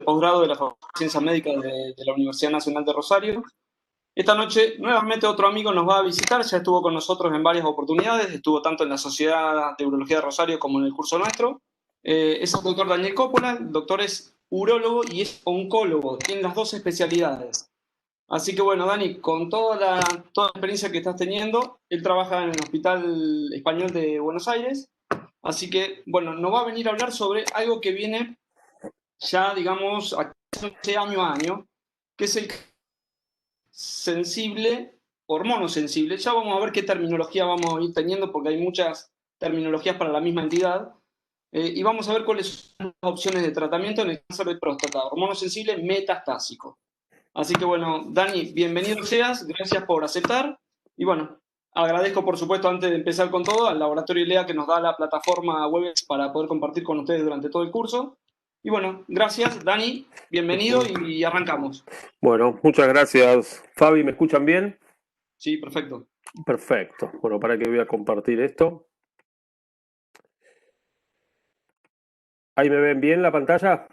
posgrado de la Facultad de Ciencias Médicas de la Universidad Nacional de Rosario. Esta noche nuevamente otro amigo nos va a visitar, ya estuvo con nosotros en varias oportunidades, estuvo tanto en la Sociedad de Urología de Rosario como en el curso nuestro. Es el doctor Daniel Coppola, el doctor es urólogo y es oncólogo, tiene las dos especialidades. Así que bueno, Dani, con toda la experiencia que estás teniendo, él trabaja en el Hospital Español de Buenos Aires, así que bueno, nos va a venir a hablar sobre algo que viene ya, digamos, año a año, que es el sensible, hormono sensible. Ya vamos a ver qué terminología vamos a ir teniendo, porque hay muchas terminologías para la misma entidad. Y vamos a ver cuáles son las opciones de tratamiento en el cáncer de próstata, hormono sensible metastásico. Así que bueno, Dani, bienvenido seas, gracias por aceptar. Y bueno, agradezco por supuesto, antes de empezar con todo, al Laboratorio ILEA que nos da la plataforma Webex para poder compartir con ustedes durante todo el curso. Y bueno, gracias, Dani, bienvenido y arrancamos. Bueno, muchas gracias, Fabi. ¿Me escuchan bien? Sí, perfecto. Perfecto. Bueno, para que voy a compartir esto. ¿Ahí me ven bien la pantalla?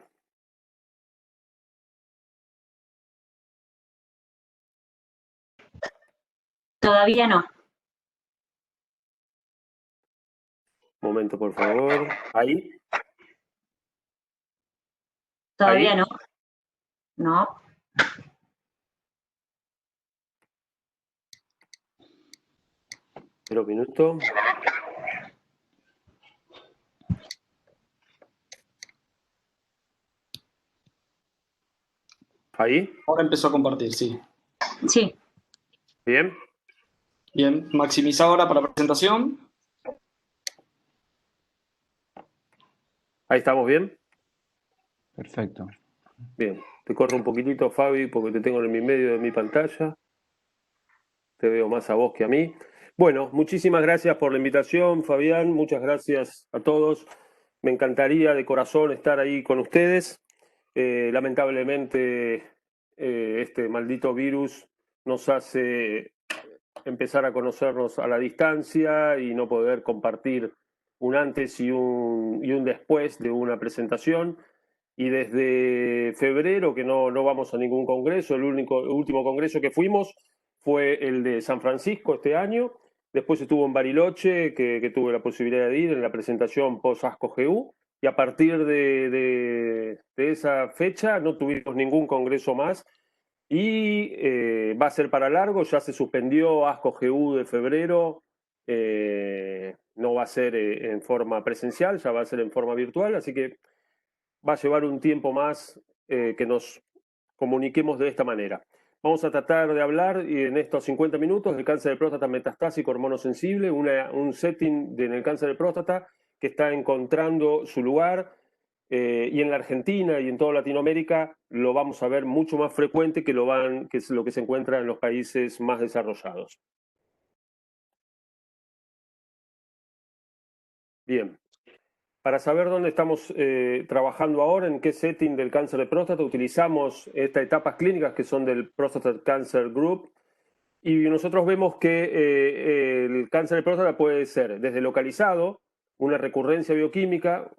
Todavía no. Momento, por favor. ¿Ahí? Todavía ¿Ahí? no. No. Espera un minuto. ¿Ahí? Ahora empezó a compartir, sí. Sí. ¿Bien? Bien, maximiza ahora para presentación. ¿Ahí estamos bien? Perfecto. Bien. Te corro un poquitito, Fabi, porque te tengo en mi medio de mi pantalla. Te veo más a vos que a mí. Bueno, muchísimas gracias por la invitación, Fabián. Muchas gracias a todos. Me encantaría de corazón estar ahí con ustedes. Lamentablemente, este maldito virus nos hace empezar a conocernos a la distancia y no poder compartir un antes y un después de una presentación. Y desde febrero que no vamos a ningún congreso, el último congreso que fuimos fue el de San Francisco este año. Después estuvo en Bariloche, que tuve la posibilidad de ir en la presentación post-ASCO-GU. Y a partir de esa fecha no tuvimos ningún congreso más. Y va a ser para largo, ya se suspendió ASCO-GU de febrero. No va a ser en forma presencial, ya va a ser en forma virtual. Así que va a llevar un tiempo más que nos comuniquemos de esta manera. Vamos a tratar de hablar en estos 50 minutos del cáncer de próstata metastásico hormono sensible, un setting en el cáncer de próstata que está encontrando su lugar y en la Argentina y en toda Latinoamérica lo vamos a ver mucho más frecuente que es lo que se encuentra en los países más desarrollados. Bien. Para saber dónde estamos trabajando ahora, en qué setting del cáncer de próstata, utilizamos estas etapas clínicas que son del Prostate Cancer Group. Y nosotros vemos que el cáncer de próstata puede ser desde localizado, una recurrencia bioquímica,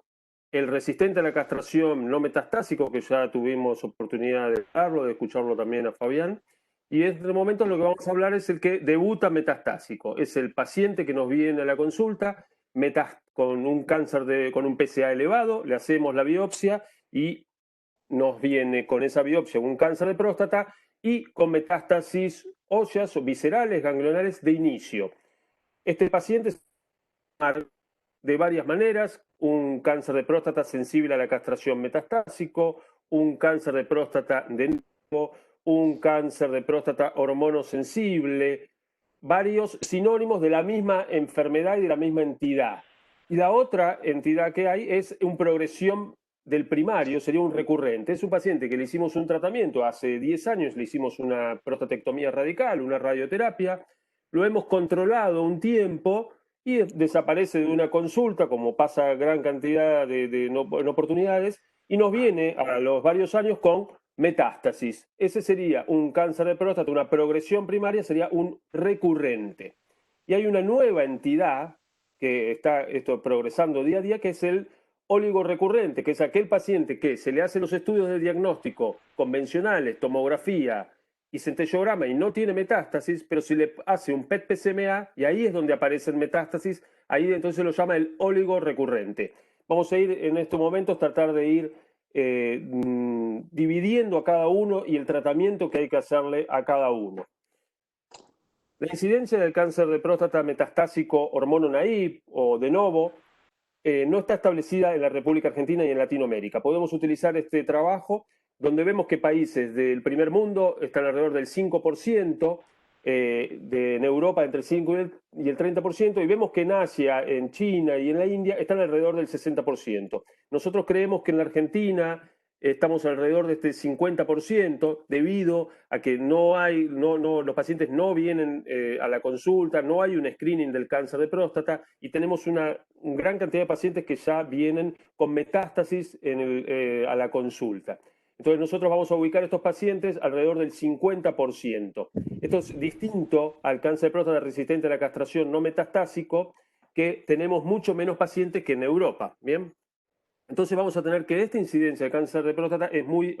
el resistente a la castración no metastásico, que ya tuvimos oportunidad de verlo, de escucharlo también a Fabián. Y en este momento lo que vamos a hablar es el que debuta metastásico. Es el paciente que nos viene a la consulta con un cáncer con un PSA elevado, le hacemos la biopsia y nos viene con esa biopsia un cáncer de próstata y con metástasis óseas o viscerales, ganglionales de inicio. Este paciente se va de varias maneras: un cáncer de próstata sensible a la castración metastásico, un cáncer de próstata de nuevo, un cáncer de próstata hormono sensible, varios sinónimos de la misma enfermedad y de la misma entidad. Y la otra entidad que hay es una progresión del primario, sería un recurrente. Es un paciente que le hicimos un tratamiento hace 10 años, le hicimos una prostatectomía radical, una radioterapia, lo hemos controlado un tiempo y desaparece de una consulta, como pasa gran cantidad en oportunidades, y nos viene a los varios años con metástasis. Ese sería un cáncer de próstata, una progresión primaria, sería un recurrente. Y hay una nueva entidad que está progresando día a día, que es el oligorrecurrente, que es aquel paciente que se le hacen los estudios de diagnóstico convencionales, tomografía y centellograma y no tiene metástasis, pero si le hace un PET-PSMA y ahí es donde aparecen metástasis, ahí entonces lo llama el oligorrecurrente. Vamos a ir en estos momentos, tratar de ir dividiendo a cada uno y el tratamiento que hay que hacerle a cada uno. La incidencia del cáncer de próstata metastásico hormono naive o de novo no está establecida en la República Argentina y en Latinoamérica. Podemos utilizar este trabajo donde vemos que países del primer mundo están alrededor del 5%, en Europa entre el 5 y el 30%, y vemos que en Asia, en China y en la India están alrededor del 60%. Nosotros creemos que en la Argentina estamos alrededor de este 50% debido a que los pacientes no vienen a la consulta, no hay un screening del cáncer de próstata y tenemos una gran cantidad de pacientes que ya vienen con metástasis a la consulta. Entonces nosotros vamos a ubicar a estos pacientes alrededor del 50%. Esto es distinto al cáncer de próstata resistente a la castración no metastásico, que tenemos mucho menos pacientes que en Europa, ¿bien? Entonces vamos a tener que esta incidencia de cáncer de próstata es muy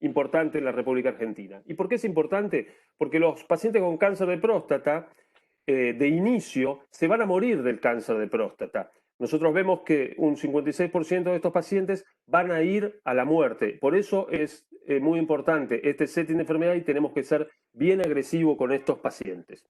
importante en la República Argentina. ¿Y por qué es importante? Porque los pacientes con cáncer de próstata de inicio se van a morir del cáncer de próstata. Nosotros vemos que un 56% de estos pacientes van a ir a la muerte. Por eso es muy importante este setting de enfermedad y tenemos que ser bien agresivos con estos pacientes.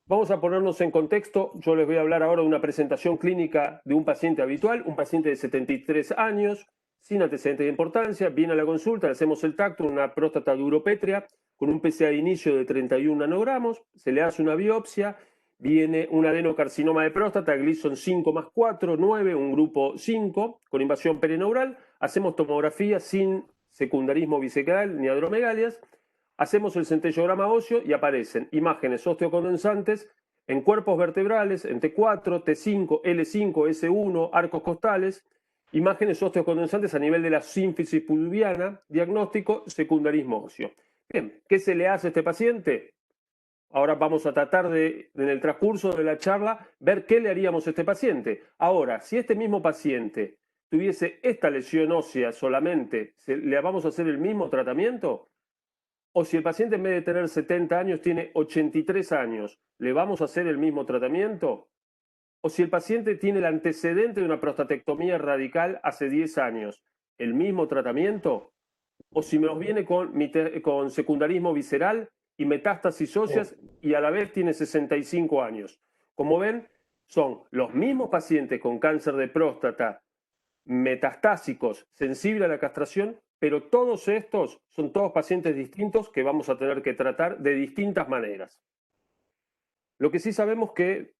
Vamos a ponernos en contexto. Yo les voy a hablar ahora de una presentación clínica de un paciente habitual, un paciente de 73 años, sin antecedentes de importancia, viene a la consulta, le hacemos el tacto, una próstata duropétrea, con un PSA de inicio de 31 nanogramos, se le hace una biopsia, viene un adenocarcinoma de próstata, Gleason 5 más 4, 9, un grupo 5, con invasión perineural, hacemos tomografía sin secundarismo bisecral ni adromegalias, hacemos el centellograma óseo y aparecen imágenes osteocondensantes en cuerpos vertebrales, en T4, T5, L5, S1, arcos costales, imágenes osteocondensantes a nivel de la sínfisis pubiana, diagnóstico, secundarismo óseo. Bien, ¿qué se le hace a este paciente? Ahora vamos a tratar de, en el transcurso de la charla, ver qué le haríamos a este paciente. Ahora, si este mismo paciente tuviese esta lesión ósea solamente, ¿le vamos a hacer el mismo tratamiento? O si el paciente en vez de tener 70 años tiene 83 años, ¿le vamos a hacer el mismo tratamiento? O si el paciente tiene el antecedente de una prostatectomía radical hace 10 años, ¿el mismo tratamiento? O si nos viene con secundarismo visceral y metástasis óseas y a la vez tiene 65 años. Como ven, son los mismos pacientes con cáncer de próstata metastásicos sensibles a la castración, pero todos estos son todos pacientes distintos que vamos a tener que tratar de distintas maneras. Lo que sí sabemos que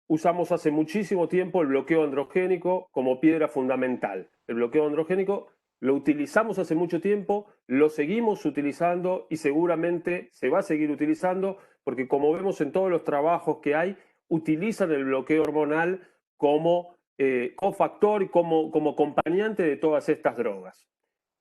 usamos hace muchísimo tiempo el bloqueo androgénico como piedra fundamental. El bloqueo androgénico lo utilizamos hace mucho tiempo, lo seguimos utilizando y seguramente se va a seguir utilizando porque como vemos en todos los trabajos que hay, utilizan el bloqueo hormonal como cofactor y como acompañante de todas estas drogas.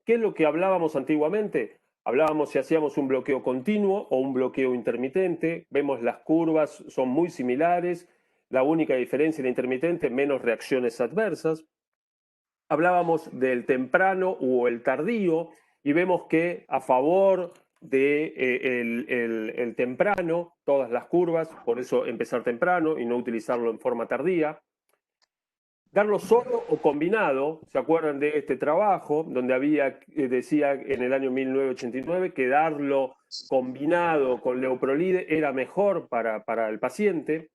¿Qué es lo que hablábamos antiguamente? Hablábamos si hacíamos un bloqueo continuo o un bloqueo intermitente. Vemos las curvas, son muy similares. La única diferencia en el intermitente, menos reacciones adversas. Hablábamos del temprano o el tardío y vemos que a favor del temprano, todas las curvas, por eso empezar temprano y no utilizarlo en forma tardía. Darlo solo o combinado, ¿se acuerdan de este trabajo? Donde decía en el año 1989 que darlo combinado con Leuprolide era mejor para el paciente.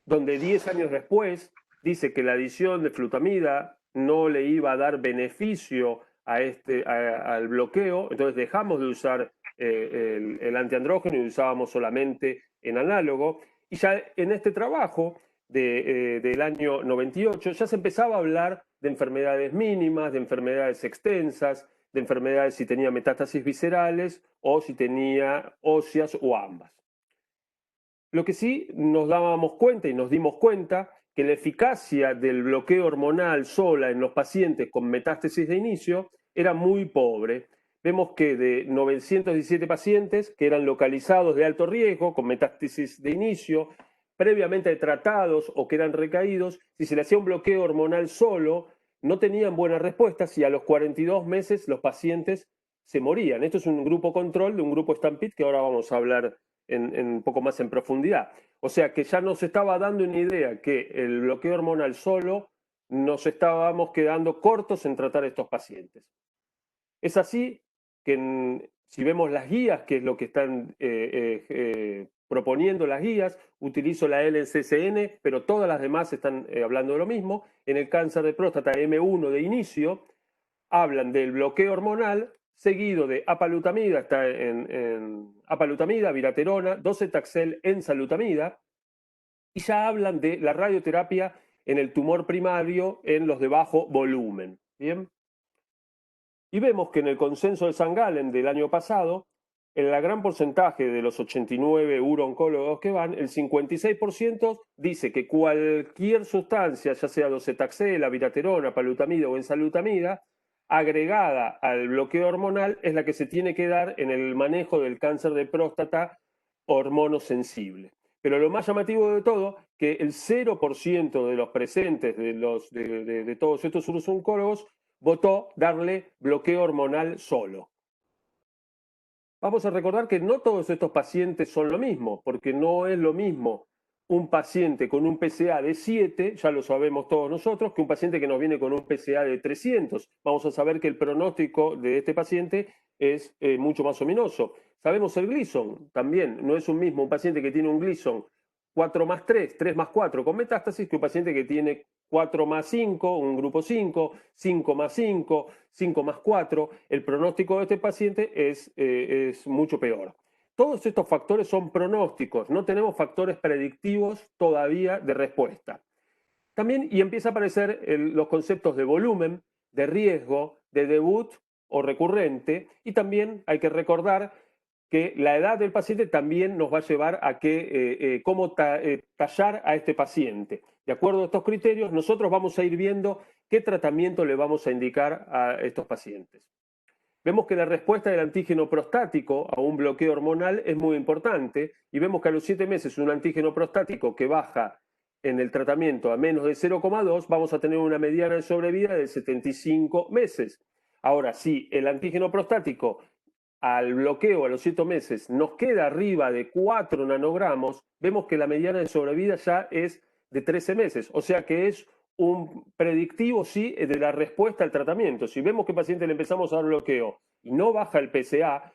Donde 10 años después dice que la adición de flutamida no le iba a dar beneficio al bloqueo, entonces dejamos de usar el antiandrógeno y usábamos solamente en análogo. Y ya en este trabajo del año 98 ya se empezaba a hablar de enfermedades mínimas, de enfermedades extensas, de enfermedades si tenía metástasis viscerales o si tenía óseas o ambas. Lo que sí nos dábamos cuenta y nos dimos cuenta que la eficacia del bloqueo hormonal sola en los pacientes con metástasis de inicio era muy pobre. Vemos que de 917 pacientes que eran localizados de alto riesgo con metástasis de inicio, previamente tratados o que eran recaídos, si se le hacía un bloqueo hormonal solo, no tenían buenas respuestas y a los 42 meses los pacientes se morían. Esto es un grupo control de un grupo Stampede que ahora vamos a hablar un poco más en profundidad. O sea que ya nos estaba dando una idea que el bloqueo hormonal solo nos estábamos quedando cortos en tratar a estos pacientes. Es así que si vemos las guías, que es lo que están proponiendo las guías, utilizo la LCCN, pero todas las demás están hablando de lo mismo. En el cáncer de próstata M1 de inicio, hablan del bloqueo hormonal seguido de apalutamida, está en apalutamida, viraterona, docetaxel, enzalutamida, y ya hablan de la radioterapia en el tumor primario en los de bajo volumen. ¿Bien? Y vemos que en el consenso de St. Gallen del año pasado, en el gran porcentaje de los 89 urooncólogos que van, el 56% dice que cualquier sustancia, ya sea docetaxel, viraterona, apalutamida o enzalutamida, agregada al bloqueo hormonal, es la que se tiene que dar en el manejo del cáncer de próstata hormonosensible. Pero lo más llamativo de todo, que el 0% de los presentes, de todos estos urooncólogos, votó darle bloqueo hormonal solo. Vamos a recordar que no todos estos pacientes son lo mismo, porque no es lo mismo un paciente con un PSA de 7, ya lo sabemos todos nosotros, que un paciente que nos viene con un PSA de 300. Vamos a saber que el pronóstico de este paciente es mucho más ominoso. Sabemos el Gleason también, no es un mismo un paciente que tiene un Gleason 4+3, 3+4 con metástasis que un paciente que tiene 4+5, un grupo 5, 5+5, 5+4. El pronóstico de este paciente es mucho peor. Todos estos factores son pronósticos, no tenemos factores predictivos todavía de respuesta. También y empieza a aparecer los conceptos de volumen, de riesgo, de debut o recurrente, y también hay que recordar que la edad del paciente también nos va a llevar a cómo tallar a este paciente. De acuerdo a estos criterios, nosotros vamos a ir viendo qué tratamiento le vamos a indicar a estos pacientes. Vemos que la respuesta del antígeno prostático a un bloqueo hormonal es muy importante y vemos que a los 7 meses un antígeno prostático que baja en el tratamiento a menos de 0,2 vamos a tener una mediana de sobrevida de 75 meses. Ahora, si el antígeno prostático al bloqueo a los 7 meses nos queda arriba de 4 nanogramos, vemos que la mediana de sobrevida ya es de 13 meses, o sea que es un predictivo, sí, de la respuesta al tratamiento. Si vemos que al paciente le empezamos a dar bloqueo y no baja el PSA,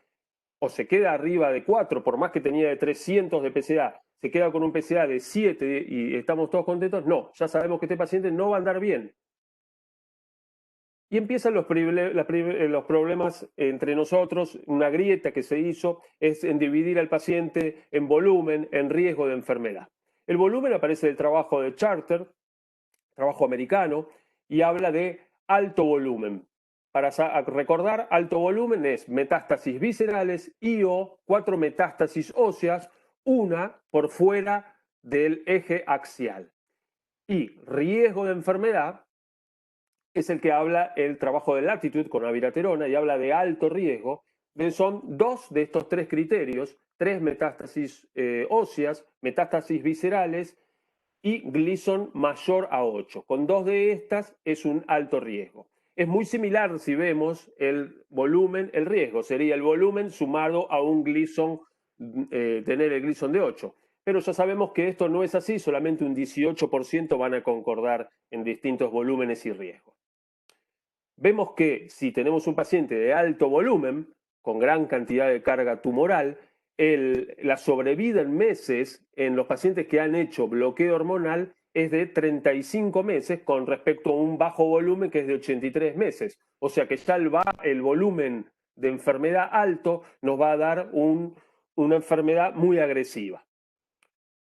o se queda arriba de 4, por más que tenía de 300 de PSA, se queda con un PSA de 7 y estamos todos contentos, no, ya sabemos que este paciente no va a andar bien. Y empiezan los problemas entre nosotros, una grieta que se hizo es en dividir al paciente en volumen, en riesgo de enfermedad. El volumen aparece del trabajo de Charter, trabajo americano, y habla de alto volumen. Para recordar, alto volumen es metástasis viscerales y o 4 metástasis óseas, una por fuera del eje axial. Y riesgo de enfermedad es el que habla el trabajo de Latitude con abiraterona y habla de alto riesgo. Son 2 de estos 3 criterios, 3 metástasis óseas, metástasis viscerales y Gleason mayor a 8. Con 2 de estas es un alto riesgo. Es muy similar si vemos el volumen, el riesgo. Sería el volumen sumado a un Gleason, tener el Gleason de 8. Pero ya sabemos que esto no es así, solamente un 18% van a concordar en distintos volúmenes y riesgos. Vemos que si tenemos un paciente de alto volumen, con gran cantidad de carga tumoral, la sobrevida en meses en los pacientes que han hecho bloqueo hormonal es de 35 meses con respecto a un bajo volumen que es de 83 meses. O sea que ya el volumen de enfermedad alto nos va a dar una enfermedad muy agresiva.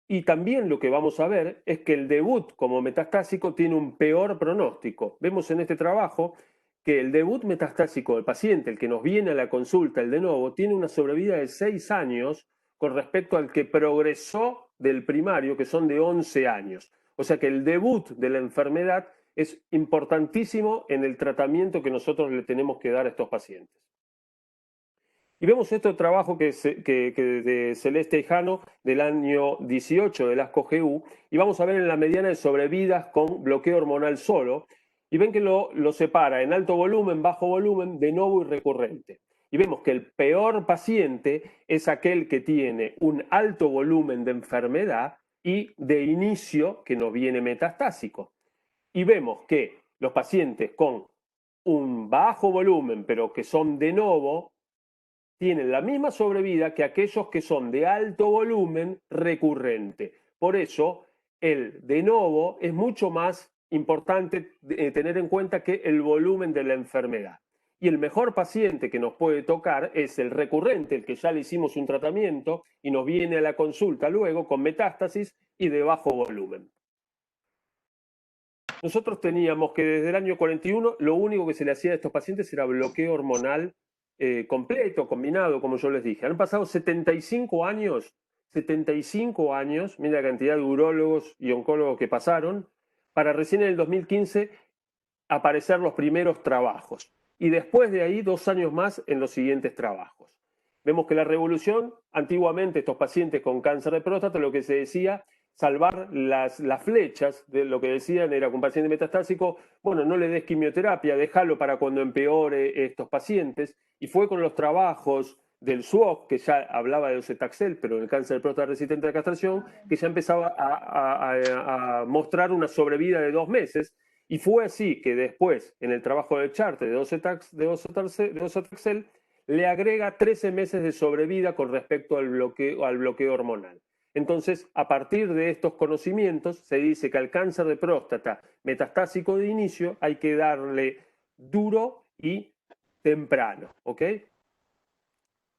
Y también lo que vamos a ver es que el debut como metastásico tiene un peor pronóstico. Vemos en este trabajo que el debut metastásico del paciente, el que nos viene a la consulta, el de nuevo, tiene una sobrevida de 6 años con respecto al que progresó del primario, que son de 11 años. O sea que el debut de la enfermedad es importantísimo en el tratamiento que nosotros le tenemos que dar a estos pacientes. Y vemos este trabajo que de Celeste y Jano del año 18 del ASCO-GU, y vamos a ver en la mediana de sobrevidas con bloqueo hormonal solo, y ven que lo separa en alto volumen, bajo volumen, de novo y recurrente. Y vemos que el peor paciente es aquel que tiene un alto volumen de enfermedad y de inicio que nos viene metastásico. Y vemos que los pacientes con un bajo volumen, pero que son de novo, tienen la misma sobrevida que aquellos que son de alto volumen recurrente. Por eso, el de novo es mucho más importante tener en cuenta que el volumen de la enfermedad. Y el mejor paciente que nos puede tocar es el recurrente, el que ya le hicimos un tratamiento y nos viene a la consulta luego con metástasis y de bajo volumen. Nosotros teníamos que desde el año 41 lo único que se le hacía a estos pacientes era bloqueo hormonal completo, combinado, como yo les dije. Han pasado 75 años, mira la cantidad de urólogos y oncólogos que pasaron, para recién en el 2015 aparecer los primeros trabajos. Y después de ahí 2 años más en los siguientes trabajos. Vemos que la revolución, antiguamente estos pacientes con cáncer de próstata, lo que se decía, salvar las flechas, de lo que decían era que un paciente metastásico, bueno, no le des quimioterapia, déjalo para cuando empeore estos pacientes. Y fue con los trabajos del SWOG, que ya hablaba de docetaxel, pero en el cáncer de próstata resistente a la castración, que ya empezaba a mostrar una sobrevida de 2 meses. Y fue así que después, en el trabajo del Charte de docetaxel, le agrega 13 meses de sobrevida con respecto al bloqueo hormonal. Entonces, a partir de estos conocimientos, se dice que al cáncer de próstata metastásico de inicio hay que darle duro y temprano, ¿ok?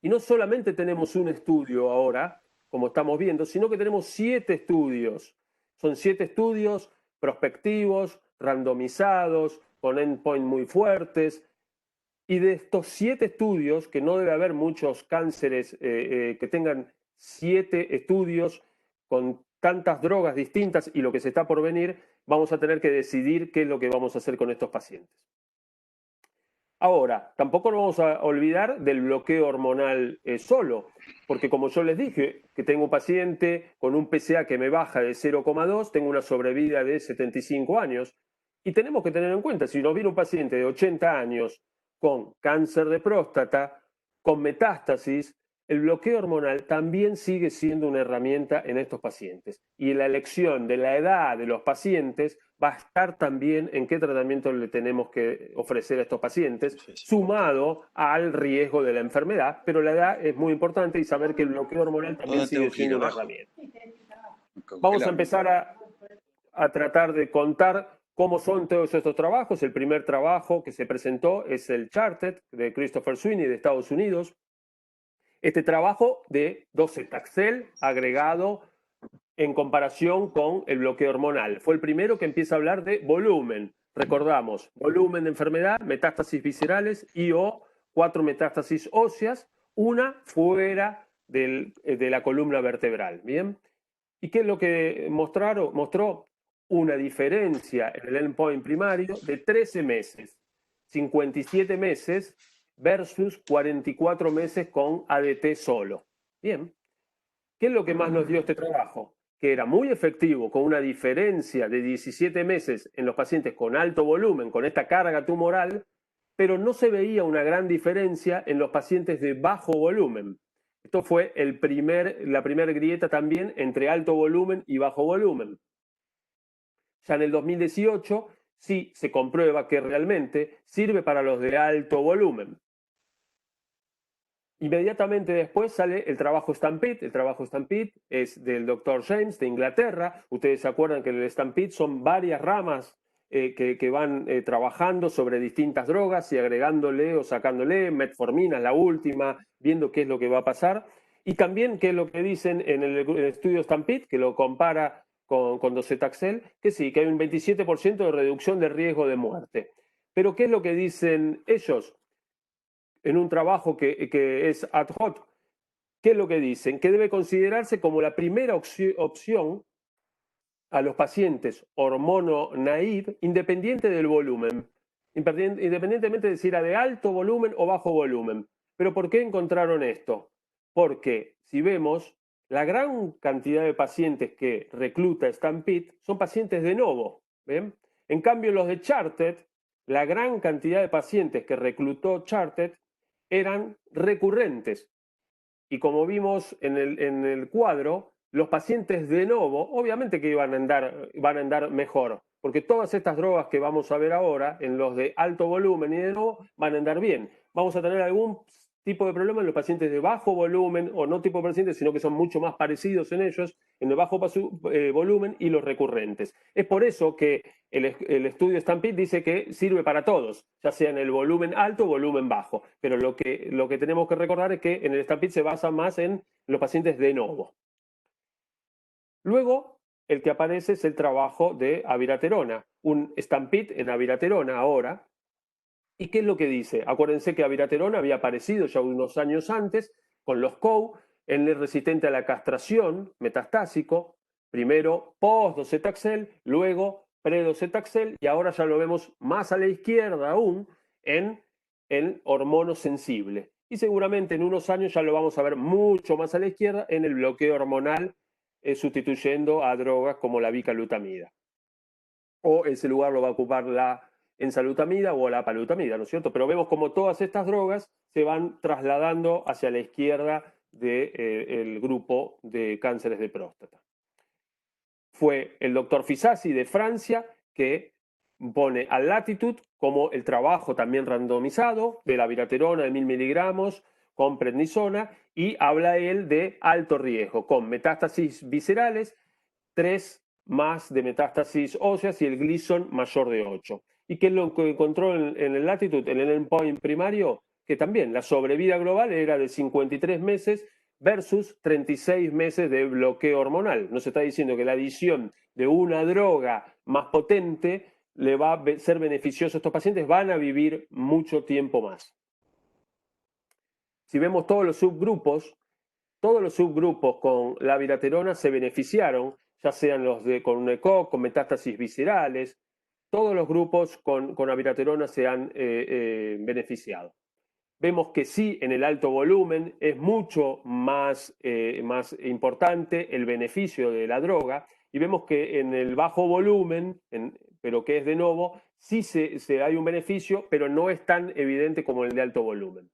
Y no solamente tenemos un estudio ahora, como estamos viendo, sino que tenemos 7 estudios. Son 7 estudios prospectivos, randomizados, con endpoint muy fuertes. Y de estos 7 estudios, que no debe haber muchos cánceres que tengan 7 estudios con tantas drogas distintas y lo que se está por venir, vamos a tener que decidir qué es lo que vamos a hacer con estos pacientes. Ahora, tampoco nos vamos a olvidar del bloqueo hormonal solo, porque como yo les dije, que tengo un paciente con un PSA que me baja de 0,2, tengo una sobrevida de 75 años, y tenemos que tener en cuenta, si nos viene un paciente de 80 años con cáncer de próstata, con metástasis, el bloqueo hormonal también sigue siendo una herramienta en estos pacientes. Y la elección de la edad de los pacientes va a estar también en qué tratamiento le tenemos que ofrecer a estos pacientes, sumado al riesgo de la enfermedad, pero la edad es muy importante y saber que el bloqueo hormonal también sigue siendo una herramienta. Vamos a empezar a tratar de contar cómo son todos estos trabajos. El primer trabajo que se presentó es el Charted de Christopher Sweeney de Estados Unidos. Este trabajo de docetaxel agregado en comparación con el bloqueo hormonal. Fue el primero que empieza a hablar de volumen. Recordamos, volumen de enfermedad, metástasis viscerales y o 4 metástasis óseas, una fuera de la columna vertebral. ¿Bien? ¿Y qué es lo que mostró? Una diferencia en el endpoint primario de 13 meses, 57 meses versus 44 meses con ADT solo. Bien. ¿Qué es lo que más nos dio este trabajo? Que era muy efectivo, con una diferencia de 17 meses en los pacientes con alto volumen, con esta carga tumoral, pero no se veía una gran diferencia en los pacientes de bajo volumen. Esto fue la primera grieta también entre alto volumen y bajo volumen. Ya en el 2018 sí se comprueba que realmente sirve para los de alto volumen. Inmediatamente después sale el trabajo Stampede. El trabajo Stampede es del Dr. James de Inglaterra. Ustedes se acuerdan que el Stampede son varias ramas que van trabajando sobre distintas drogas y agregándole o sacándole. Metformina es la última, viendo qué es lo que va a pasar. Y también qué es lo que dicen en el estudio Stampede, que lo compara con docetaxel, que sí, que hay un 27% de reducción de riesgo de muerte. Pero ¿qué es lo que dicen ellos? En un trabajo que es ad hoc, ¿qué es lo que dicen? Que debe considerarse como la primera opción a los pacientes hormono-naive, independiente del volumen, independientemente de si era de alto volumen o bajo volumen. Pero ¿por qué encontraron esto? Porque si vemos, la gran cantidad de pacientes que recluta Stampede son pacientes de novo. ¿Ven? En cambio, los de Charted, la gran cantidad de pacientes que reclutó Charted eran recurrentes. Y como vimos en el cuadro, los pacientes de novo, obviamente que van a andar mejor, porque todas estas drogas que vamos a ver ahora, en los de alto volumen y de novo, van a andar bien. Vamos a tener algún tipo de problema en los pacientes de bajo volumen, o no tipo de pacientes, sino que son mucho más parecidos en ellos, en el bajo volumen y los recurrentes. Es por eso que el estudio Stampede dice que sirve para todos, ya sea en el volumen alto o volumen bajo. Pero lo que tenemos que recordar es que en el Stampede se basa más en los pacientes de novo. Luego, el que aparece es el trabajo de abiraterona, un Stampede en abiraterona ahora. ¿Y qué es lo que dice? Acuérdense que abiraterona había aparecido ya unos años antes con los COU, en el resistente a la castración metastásico, primero post-docetaxel, luego pre-docetaxel, y ahora ya lo vemos más a la izquierda aún en el hormono sensible. Y seguramente en unos años ya lo vamos a ver mucho más a la izquierda en el bloqueo hormonal, sustituyendo a drogas como la bicalutamida. O ese lugar lo va a ocupar la ensalutamida o la palutamida, ¿no es cierto? Pero vemos como todas estas drogas se van trasladando hacia la izquierda del grupo de cánceres de próstata. Fue el doctor Fisassi de Francia que pone al Latitude como el trabajo también randomizado de la abiraterona de 1000 miligramos con prednisona, y habla él de alto riesgo, con metástasis viscerales, 3 más de metástasis óseas y el Gleason mayor de 8. ¿Y qué es lo que encontró en el Latitude, en el endpoint primario? Que también la sobrevida global era de 53 meses versus 36 meses de bloqueo hormonal. Nos está diciendo que la adición de una droga más potente le va a ser beneficioso a estos pacientes, van a vivir mucho tiempo más. Si vemos todos los subgrupos con la abiraterona se beneficiaron, ya sean los con un ECOG, con metástasis viscerales, todos los grupos con abiraterona se han beneficiado. Vemos que sí, en el alto volumen es mucho más importante el beneficio de la droga, y vemos que en el bajo volumen, pero que es de novo, sí hay un beneficio, pero no es tan evidente como el de alto volumen.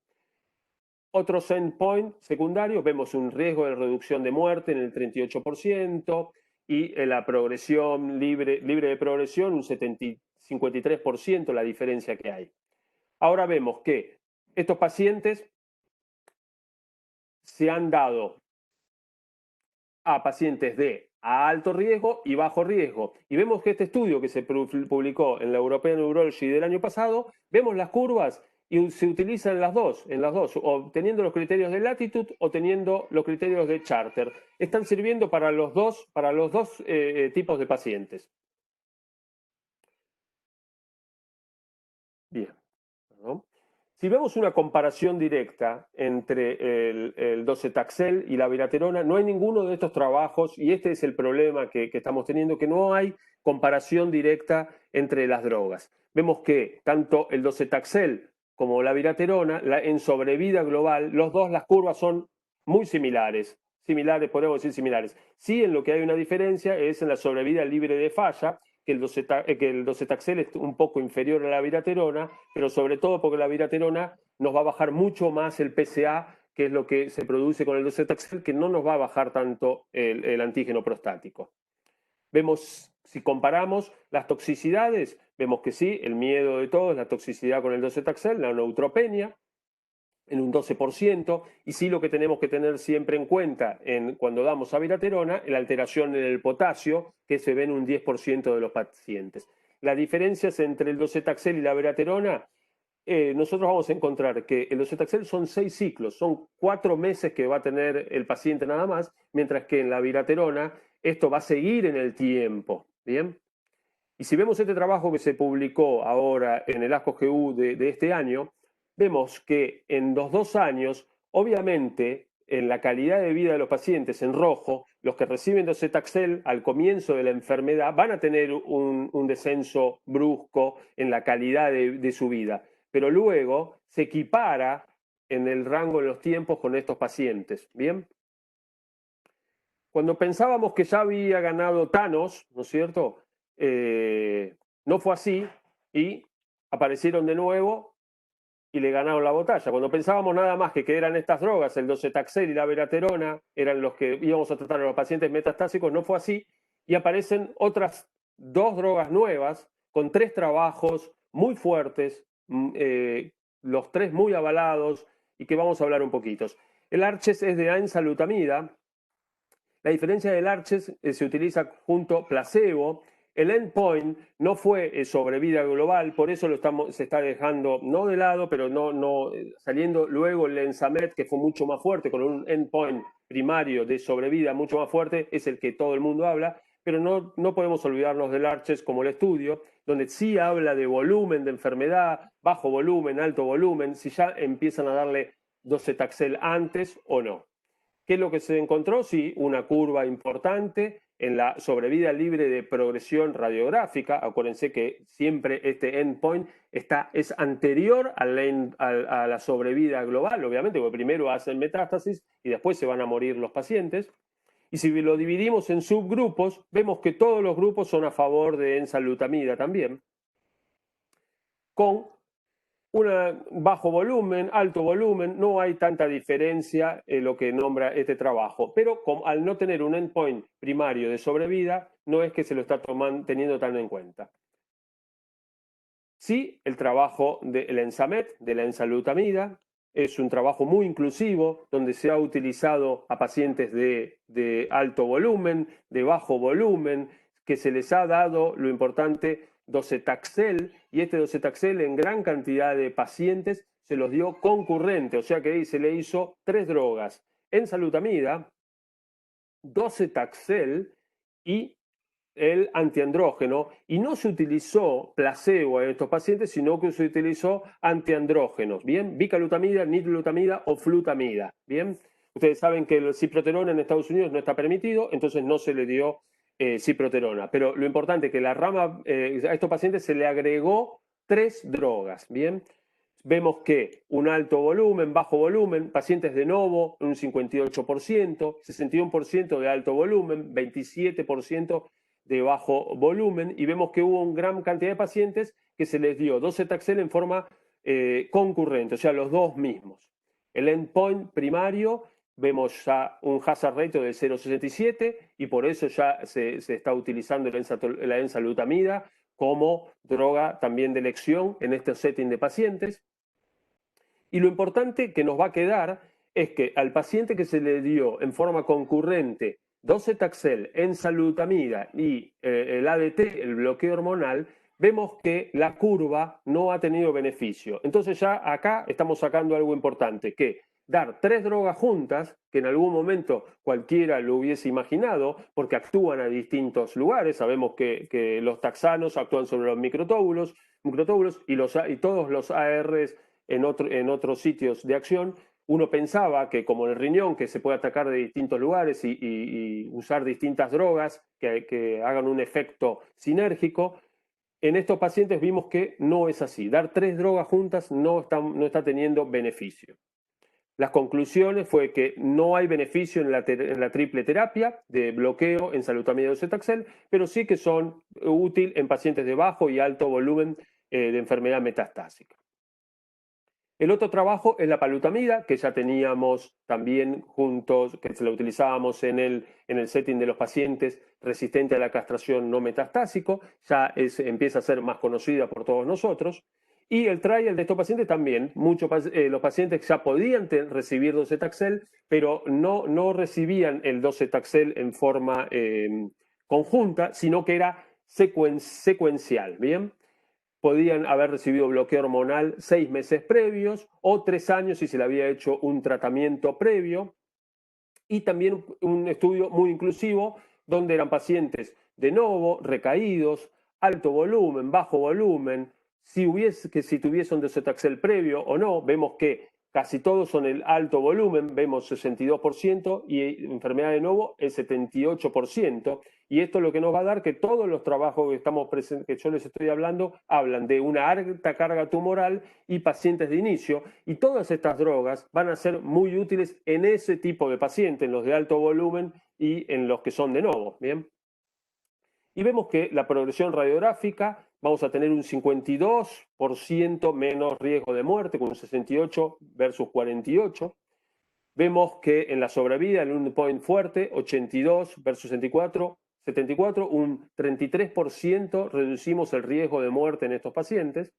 Otros endpoints secundarios, vemos un riesgo de reducción de muerte en el 38% y en la progresión libre de progresión un 53% la diferencia que hay. Ahora vemos que estos pacientes se han dado a pacientes de alto riesgo y bajo riesgo. Y vemos que este estudio que se publicó en la European Urology del año pasado, vemos las curvas y se utilizan las dos, o teniendo los criterios de Latitude o teniendo los criterios de Charter. Están sirviendo para los dos tipos de pacientes. Bien. ¿No? Si vemos una comparación directa entre el docetaxel y la abiraterona, no hay ninguno de estos trabajos, y este es el problema que estamos teniendo, que no hay comparación directa entre las drogas. Vemos que tanto el docetaxel como la abiraterona, en sobrevida global, las curvas son muy similares, podemos decir similares. Sí, en lo que hay una diferencia es en la sobrevida libre de falla, que el docetaxel es un poco inferior a la abiraterona, pero sobre todo porque la abiraterona nos va a bajar mucho más el PSA, que es lo que se produce con el docetaxel, que no nos va a bajar tanto el antígeno prostático. Vemos, si comparamos las toxicidades, vemos que sí, el miedo de todos, la toxicidad con el docetaxel, la neutropenia, en un 12%, y sí lo que tenemos que tener siempre en cuenta cuando damos abiraterona, la alteración en el potasio, que se ve en un 10% de los pacientes. Las diferencias entre el docetaxel y la abiraterona, nosotros vamos a encontrar que el docetaxel son 6 ciclos, son 4 meses que va a tener el paciente nada más, mientras que en la abiraterona esto va a seguir en el tiempo, ¿bien? Y si vemos este trabajo que se publicó ahora en el ASCO-GU de este año, vemos que en los 2 años, obviamente, en la calidad de vida de los pacientes en rojo, los que reciben docetaxel al comienzo de la enfermedad van a tener un descenso brusco en la calidad de su vida, pero luego se equipara en el rango de los tiempos con estos pacientes. Bien. Cuando pensábamos que ya había ganado Thanos, ¿no es cierto? No fue así y aparecieron de nuevo y le ganaron la batalla. Cuando pensábamos nada más que eran estas drogas, el docetaxel y la veraterona, eran los que íbamos a tratar a los pacientes metastásicos, no fue así, y aparecen otras 2 drogas nuevas con 3 trabajos muy fuertes, los 3 muy avalados, y que vamos a hablar un poquito. El ARCHES es de enzalutamida. La diferencia del ARCHES se utiliza junto placebo. El endpoint no fue sobrevida global, por eso se está dejando, no de lado, pero no saliendo luego el Enzamet, que fue mucho más fuerte, con un endpoint primario de sobrevida mucho más fuerte, es el que todo el mundo habla, pero no podemos olvidarnos del ARCHES como el estudio, donde sí habla de volumen de enfermedad, bajo volumen, alto volumen, si ya empiezan a darle docetaxel antes o no. ¿Qué es lo que se encontró? Sí, una curva importante en la sobrevida libre de progresión radiográfica. Acuérdense que siempre este endpoint es anterior a la sobrevida global, obviamente, porque primero hacen metástasis y después se van a morir los pacientes. Y si lo dividimos en subgrupos, vemos que todos los grupos son a favor de enzalutamida también, con bajo volumen, alto volumen, no hay tanta diferencia en lo que nombra este trabajo, pero al no tener un endpoint primario de sobrevida, no es que se lo está teniendo tan en cuenta. Sí, el trabajo del Enzamet, de la enzalutamida, es un trabajo muy inclusivo, donde se ha utilizado a pacientes de alto volumen, de bajo volumen, que se les ha dado, lo importante, docetaxel, y este docetaxel en gran cantidad de pacientes se los dio concurrente, o sea que se le hizo 3 drogas, enzalutamida, docetaxel y el antiandrógeno, y no se utilizó placebo en estos pacientes, sino que se utilizó antiandrógenos, ¿bien? Bicalutamida, nitlutamida o flutamida, ¿bien? Ustedes saben que el ciproterona en Estados Unidos no está permitido, entonces no se le dio ciproterona, pero lo importante es que a estos pacientes se le agregó 3 drogas, ¿bien? Vemos que un alto volumen, bajo volumen, pacientes de novo, un 58%, 61% de alto volumen, 27% de bajo volumen, y vemos que hubo una gran cantidad de pacientes que se les dio docetaxel en forma concurrente, o sea, los dos mismos. El endpoint primario, vemos ya un hazard ratio de 0,67 y por eso ya se está utilizando la enzalutamida como droga también de elección en este setting de pacientes. Y lo importante que nos va a quedar es que al paciente que se le dio en forma concurrente docetaxel, enzalutamida y el ADT, el bloqueo hormonal, vemos que la curva no ha tenido beneficio. Entonces ya acá estamos sacando algo importante, que dar 3 drogas juntas, que en algún momento cualquiera lo hubiese imaginado, porque actúan a distintos lugares, sabemos que los taxanos actúan sobre los microtóbulos y todos los ARs en otros sitios de acción. Uno pensaba que como el riñón, que se puede atacar de distintos lugares y usar distintas drogas que hagan un efecto sinérgico, en estos pacientes vimos que no es así. Dar 3 drogas juntas no está teniendo beneficio. Las conclusiones fue que no hay beneficio en la triple terapia de bloqueo, enzalutamida y docetaxel, pero sí que son útiles en pacientes de bajo y alto volumen de enfermedad metastásica. El otro trabajo es la palutamida, que ya teníamos también juntos, que se la utilizábamos en el setting de los pacientes resistentes a la castración no metastásico, ya empieza a ser más conocida por todos nosotros. Y el trial de estos pacientes también, los pacientes ya podían recibir docetaxel, pero no recibían el docetaxel en forma conjunta, sino que era secuencial, ¿bien? Podían haber recibido bloqueo hormonal 6 meses previos o 3 años si se le había hecho un tratamiento previo. Y también un estudio muy inclusivo donde eran pacientes de novo, recaídos, alto volumen, bajo volumen, si tuviesen docetaxel previo o no. Vemos que casi todos son el alto volumen, vemos 62%, y enfermedad de Novo el 78%. Y esto es lo que nos va a dar que todos los trabajos que yo les estoy hablando hablan de una alta carga tumoral y pacientes de inicio. Y todas estas drogas van a ser muy útiles en ese tipo de pacientes, en los de alto volumen y en los que son de Novo. ¿Bien? Y vemos que la progresión radiográfica, vamos a tener un 52% menos riesgo de muerte, con un 68 versus 48. Vemos que en la sobrevida, el endpoint fuerte, 82 versus 74, un 33% reducimos el riesgo de muerte en estos pacientes.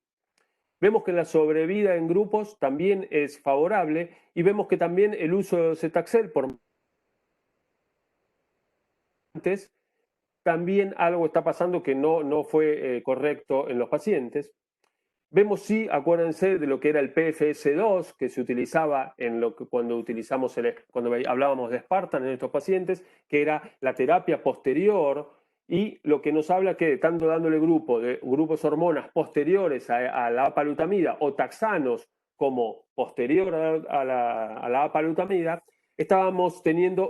Vemos que la sobrevida en grupos también es favorable y vemos que también el uso de docetaxel por antes, también algo está pasando que no fue correcto en los pacientes. Vemos, sí, acuérdense de lo que era el PFS2, que se utilizaba cuando hablábamos de Spartan en estos pacientes, que era la terapia posterior, y lo que nos habla que tanto dándole grupos hormonas posteriores a la apalutamida o taxanos como posterior a la apalutamida,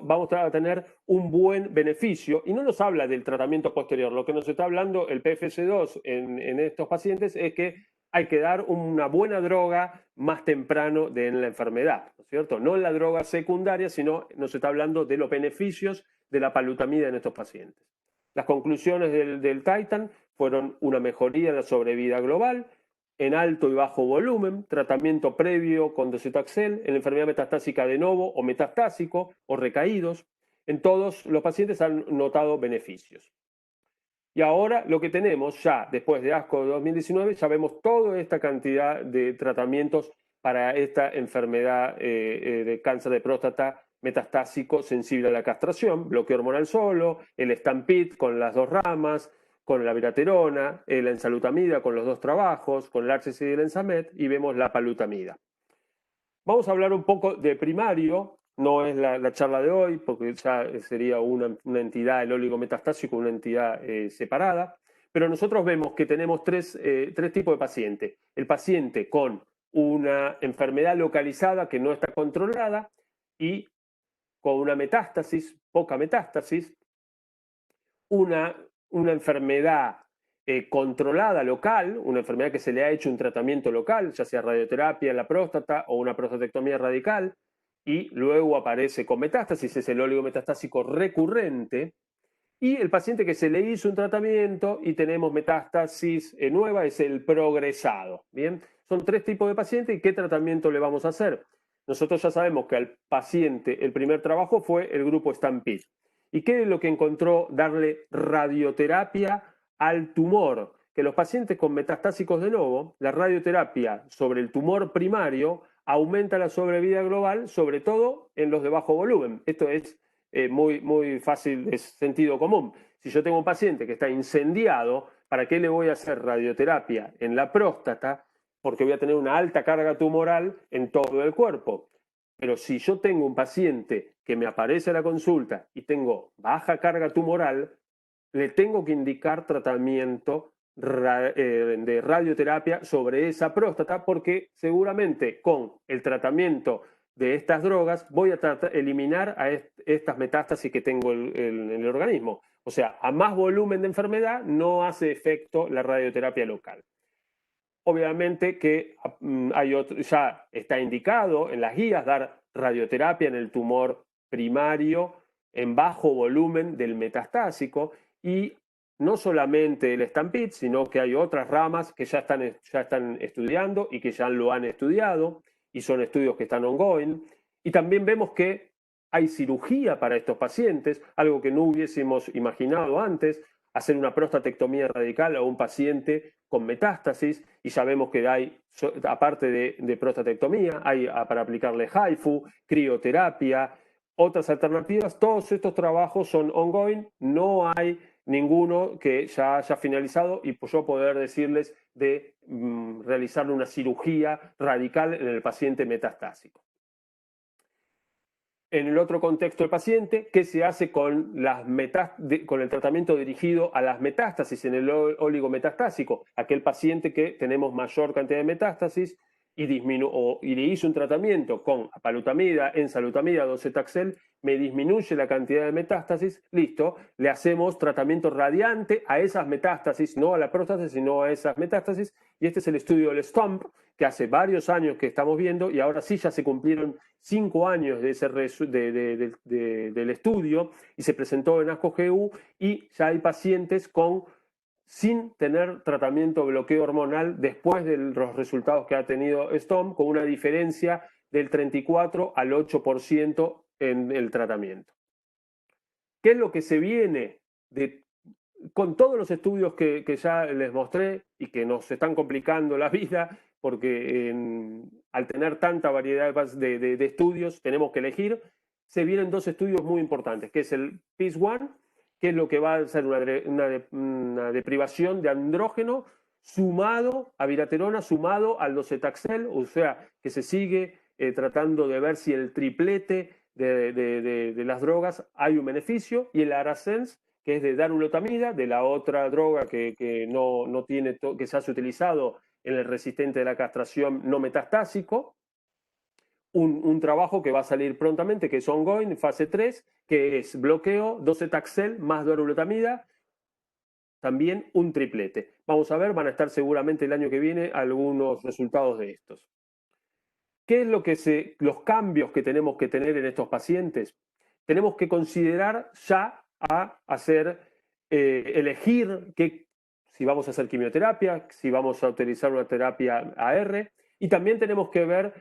vamos a tener un buen beneficio, y no nos habla del tratamiento posterior. Lo que nos está hablando el PFS2 en estos pacientes es que hay que dar una buena droga más temprano en la enfermedad, ¿no es cierto? No en la droga secundaria, sino nos está hablando de los beneficios de la palutamida en estos pacientes. Las conclusiones del Titan fueron una mejoría en la sobrevida global, en alto y bajo volumen, tratamiento previo con docetaxel, en enfermedad metastásica de Novo o metastásico o recaídos. En todos los pacientes han notado beneficios. Y ahora lo que tenemos ya, después de ASCO 2019, ya vemos toda esta cantidad de tratamientos para esta enfermedad de cáncer de próstata metastásico sensible a la castración, bloqueo hormonal solo, el Stampede con las 2 ramas, con la viraterona, la ensalutamida con los 2 trabajos, con el Arces y el Ensamet, y vemos la palutamida. Vamos a hablar un poco de primario. No es la charla de hoy, porque ya sería una entidad, el oligometastásico, una entidad separada, pero nosotros vemos que tenemos tres tipos de paciente. El paciente con una enfermedad localizada que no está controlada y con una metástasis, poca metástasis, una enfermedad controlada local, una enfermedad que se le ha hecho un tratamiento local, ya sea radioterapia en la próstata o una prostatectomía radical, y luego aparece con metástasis, es el oligometastásico recurrente, y el paciente que se le hizo un tratamiento y tenemos metástasis nueva es el progresado. Bien, son 3 tipos de pacientes. ¿Y qué tratamiento le vamos a hacer? Nosotros ya sabemos que al paciente el primer trabajo fue el grupo Stampede. ¿Y qué es lo que encontró? Darle radioterapia al tumor. Que los pacientes con metastásicos de Novo, la radioterapia sobre el tumor primario aumenta la sobrevida global, sobre todo en los de bajo volumen. Esto es muy fácil, es sentido común. Si yo tengo un paciente que está incendiado, ¿para qué le voy a hacer radioterapia en la próstata? Porque voy a tener una alta carga tumoral en todo el cuerpo. Pero si yo tengo un paciente que me aparece a la consulta y tengo baja carga tumoral, le tengo que indicar tratamiento de radioterapia sobre esa próstata, porque seguramente con el tratamiento de estas drogas voy a eliminar a estas metástasis que tengo en el organismo. O sea, a más volumen de enfermedad no hace efecto la radioterapia local. Obviamente que ya está indicado en las guías dar radioterapia en el tumor primario en bajo volumen del metastásico, y no solamente el Stampede, sino que hay otras ramas que ya están estudiando y que ya lo han estudiado, y son estudios que están ongoing. Y también vemos que hay cirugía para estos pacientes, algo que no hubiésemos imaginado antes, hacer una prostatectomía radical a un paciente con metástasis, y sabemos que hay, aparte de prostatectomía, hay para aplicarle HIFU, crioterapia, otras alternativas. Todos estos trabajos son ongoing, no hay ninguno que ya haya finalizado y yo poder decirles de realizar una cirugía radical en el paciente metastásico. En el otro contexto del paciente, ¿qué se hace con el tratamiento dirigido a las metástasis en el oligometastásico? Aquel paciente que tenemos mayor cantidad de metástasis, y le hice un tratamiento con apalutamida, enzalutamida, docetaxel, me disminuye la cantidad de metástasis, listo, le hacemos tratamiento radiante a esas metástasis, no a la próstata, sino a esas metástasis, y este es el estudio del STOMP, que hace varios años que estamos viendo, y ahora sí ya se cumplieron 5 años de del estudio, y se presentó en ASCO-GU, y ya hay pacientes sin tener tratamiento de bloqueo hormonal después de los resultados que ha tenido STOMP, con una diferencia del 34 al 8% en el tratamiento. ¿Qué es lo que se viene con todos los estudios que ya les mostré y que nos están complicando la vida, porque al tener tanta variedad de estudios tenemos que elegir? Se vienen 2 estudios muy importantes, que es el PIS-1, que es lo que va a ser una deprivación de andrógeno sumado a viraterona, sumado al docetaxel, o sea, que se sigue tratando de ver si el triplete de las drogas hay un beneficio, y el ARASENS, que es de darulotamida, de la otra droga que no tiene que se ha utilizado en el resistente de la castración no metastásico. Un trabajo que va a salir prontamente, que es ongoing, fase 3, que es bloqueo, docetaxel más darulotamida, también un triplete. Vamos a ver, van a estar seguramente el año que viene algunos resultados de estos. ¿Qué es los cambios que tenemos que tener en estos pacientes? Tenemos que considerar ya elegir si vamos a hacer quimioterapia, si vamos a utilizar una terapia AR, y también tenemos que ver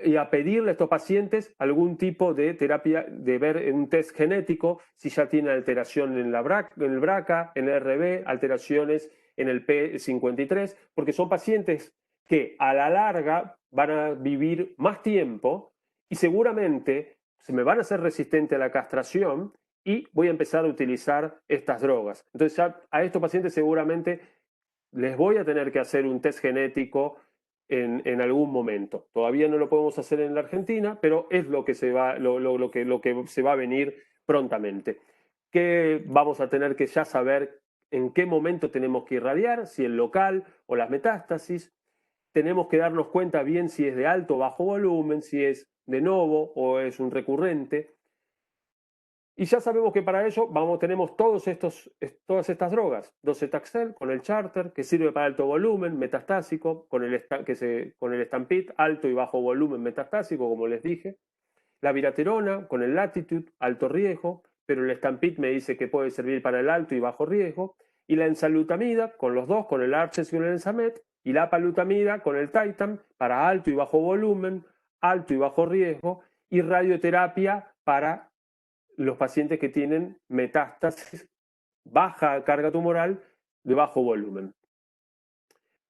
y a pedirle a estos pacientes algún tipo de terapia, de ver un test genético, si ya tiene alteración en el BRCA, en el RB, alteraciones en el P53, porque son pacientes que a la larga van a vivir más tiempo y seguramente se me van a hacer resistentes a la castración y voy a empezar a utilizar estas drogas. Entonces ya a estos pacientes seguramente les voy a tener que hacer un test genético en algún momento. Todavía no lo podemos hacer en la Argentina, pero es lo que se va, lo que se va a venir prontamente. Que vamos a tener que ya saber en qué momento tenemos que irradiar, si el local o las metástasis. Tenemos que darnos cuenta bien si es de alto o bajo volumen, si es de novo o es un recurrente. Y ya sabemos que para ello tenemos todas estas drogas. Docetaxel con el Charter, que sirve para alto volumen, metastásico, con el Stampede, alto y bajo volumen metastásico, como les dije. La viraterona con el Latitude, alto riesgo, pero el Stampede me dice que puede servir para el alto y bajo riesgo. Y la enzalutamida con los dos, con el Arches y el Enzamet. Y la apalutamida con el Titan para alto y bajo volumen, alto y bajo riesgo. Y radioterapia para los pacientes que tienen metástasis, baja carga tumoral, de bajo volumen.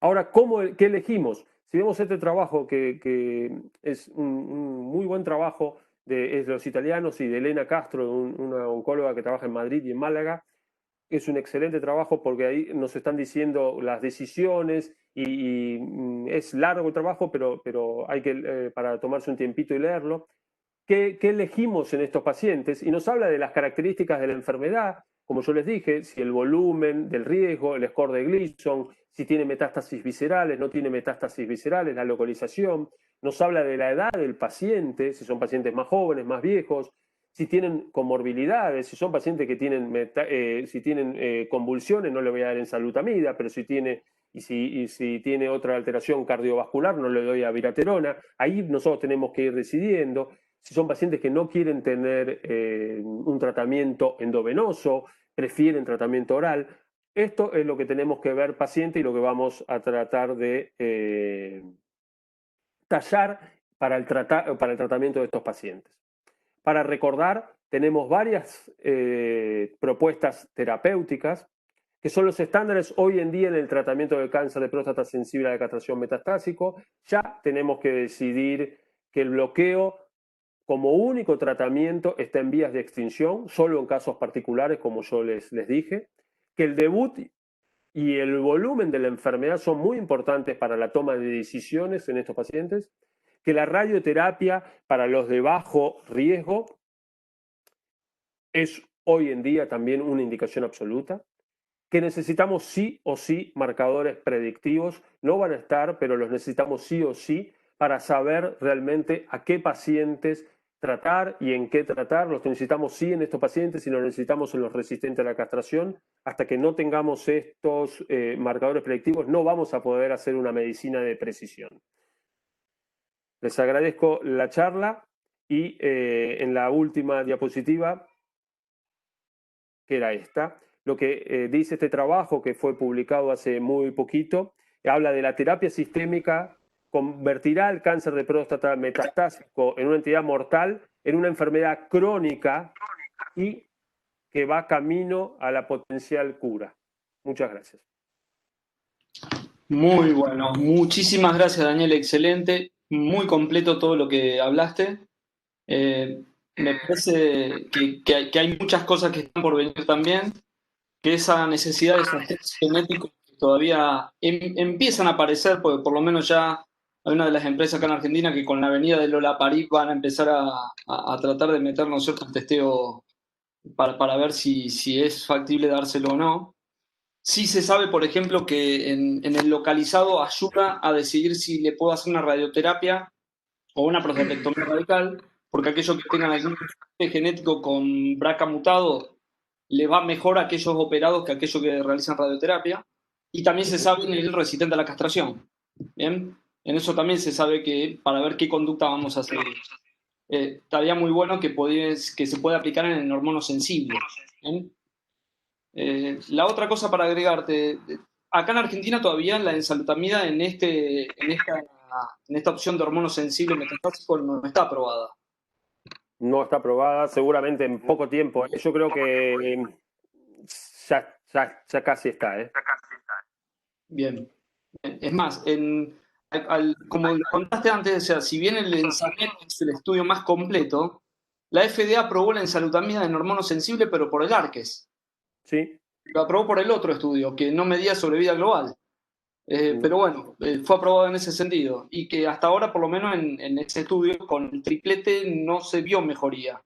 Ahora, ¿qué elegimos? Si vemos este trabajo, que es un muy buen trabajo de los italianos y de Elena Castro, una oncóloga que trabaja en Madrid y en Málaga, es un excelente trabajo porque ahí nos están diciendo las decisiones y es largo el trabajo, pero hay que para tomarse un tiempito y leerlo. ¿Qué elegimos en estos pacientes? Y nos habla de las características de la enfermedad, como yo les dije, si el volumen del riesgo, el score de Gleason, si tiene metástasis viscerales, no tiene metástasis viscerales, la localización. Nos habla de la edad del paciente, si son pacientes más jóvenes, más viejos, si tienen comorbilidades, si son pacientes que tienen, convulsiones, no le voy a dar enzalutamida, pero si tiene otra alteración cardiovascular, no le doy a viraterona. Ahí nosotros tenemos que ir decidiendo. Si son pacientes que no quieren tener un tratamiento endovenoso, prefieren tratamiento oral. Esto es lo que tenemos que ver paciente y lo que vamos a tratar de tallar para el tratamiento de estos pacientes. Para recordar, tenemos varias propuestas terapéuticas que son los estándares hoy en día en el tratamiento del cáncer de próstata sensible a la castración metastásico. Ya tenemos que decidir que el bloqueo como único tratamiento está en vías de extinción, solo en casos particulares, como yo les dije, que el debut y el volumen de la enfermedad son muy importantes para la toma de decisiones en estos pacientes, que la radioterapia para los de bajo riesgo es hoy en día también una indicación absoluta, que necesitamos sí o sí marcadores predictivos. No van a estar, pero los necesitamos sí o sí para saber realmente a qué pacientes tratar y en qué tratar. Los necesitamos sí en estos pacientes y los necesitamos en los resistentes a la castración. Hasta que no tengamos estos marcadores predictivos, no vamos a poder hacer una medicina de precisión. Les agradezco la charla y en la última diapositiva, que era esta, lo que dice este trabajo que fue publicado hace muy poquito, habla de la terapia sistémica convertirá el cáncer de próstata metastásico en una entidad mortal, en una enfermedad crónica y que va camino a la potencial cura. Muchas gracias. Muy bueno, muchísimas gracias, Daniel, excelente, muy completo todo lo que hablaste. Me parece que hay muchas cosas que están por venir también, que esa necesidad de esos test genéticos que todavía empiezan a aparecer, porque por lo menos ya hay una de las empresas acá en Argentina que con la venida de Lola-Parib van a empezar a tratar de meternos cierto testeo para ver si es factible dárselo o no. Sí se sabe, por ejemplo, que en el localizado ayuda a decidir si le puedo hacer una radioterapia o una prostatectomía radical, porque aquellos que tengan algún defecto genético con BRCA mutado le va mejor a aquellos operados que a aquellos que realizan radioterapia. Y también se sabe en el resistente a la castración. ¿Bien? En eso también se sabe que para ver qué conducta vamos a seguir. Estaría muy bueno que se pueda aplicar en el hormono sensible. ¿Bien? La otra cosa para agregarte, acá en Argentina todavía la ensalutamida en esta opción de hormono sensible metastásico no está aprobada. No está aprobada, seguramente en poco tiempo. Yo creo que ya casi está. Bien. Es más, como lo contaste antes, o sea, si bien el Ensamet es el estudio más completo, la FDA aprobó la ensalutamida en hormono sensible, pero por el ARCES. Sí. Lo aprobó por el otro estudio, que no medía sobrevida global. Pero bueno, fue aprobado en ese sentido. Y que hasta ahora, por lo menos en ese estudio, con el triplete no se vio mejoría.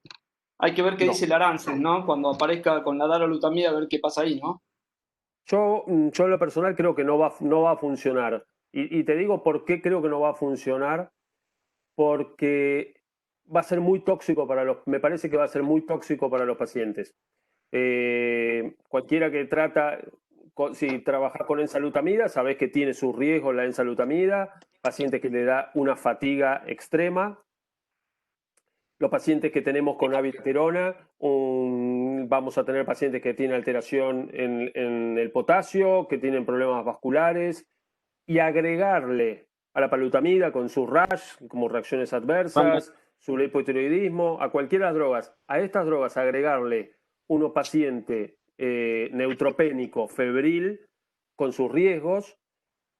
Hay que ver qué dice el ARANCES, ¿no? Cuando aparezca con la darolutamida, a ver qué pasa ahí, ¿no? Yo en lo personal creo que no va a funcionar. Y te digo por qué creo que no va a funcionar. Porque va a ser muy tóxico me parece que va a ser muy tóxico para los pacientes. Cualquiera que si trabajas con ensalutamida, sabes que tiene sus riesgos la ensalutamida, pacientes que le da una fatiga extrema. Los pacientes que tenemos con abiraterona, vamos a tener pacientes que tienen alteración en el potasio, que tienen problemas vasculares, y agregarle a la palutamida con su rash, como reacciones adversas, su hipotiroidismo, a cualquiera de las drogas. A estas drogas agregarle uno paciente neutropénico, febril, con sus riesgos,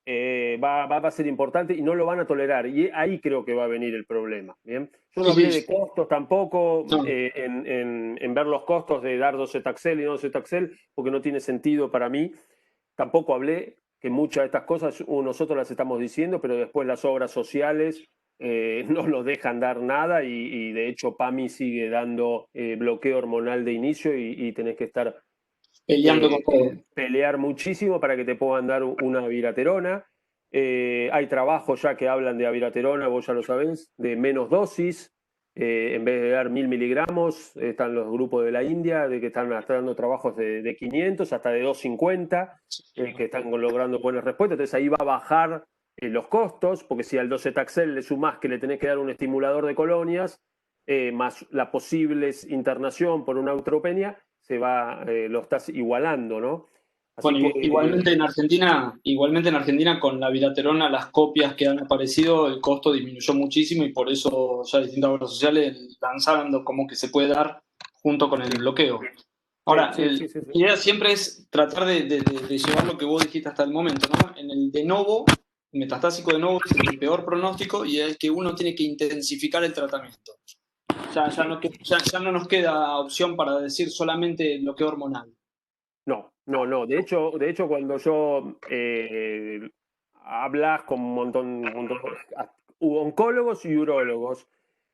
va a ser importante y no lo van a tolerar. Y ahí creo que va a venir el problema. ¿Bien? Yo no hablé de costos tampoco, en ver los costos de dar docetaxel y no docetaxel, porque no tiene sentido para mí. Tampoco hablé que muchas de estas cosas nosotros las estamos diciendo, pero después las obras sociales no nos dejan dar nada y de hecho PAMI sigue dando bloqueo hormonal de inicio y tenés que estar peleando pelear muchísimo para que te puedan dar una abiraterona. Hay trabajos ya que hablan de abiraterona, vos ya lo sabés, de menos dosis. En vez de dar 1000 miligramos, están los grupos de la India de que están dando trabajos de 500 hasta de 250, que están logrando buenas respuestas. Entonces ahí va a bajar los costos, porque si al docetaxel le sumás que le tenés que dar un estimulador de colonias, más la posible internación por una neutropenia, lo estás igualando, ¿no? Bueno, igualmente en Argentina con la abiraterona, las copias que han aparecido, el costo disminuyó muchísimo y por eso ya distintas obras sociales lanzaron como que se puede dar junto con el bloqueo. Ahora, la idea siempre es tratar de llevar lo que vos dijiste hasta el momento, ¿no? En el de novo, el metastásico de novo es el peor pronóstico y es el que uno tiene que intensificar el tratamiento. Ya no nos queda opción para decir solamente bloqueo hormonal. No. De hecho cuando yo hablas con un montón oncólogos y urólogos,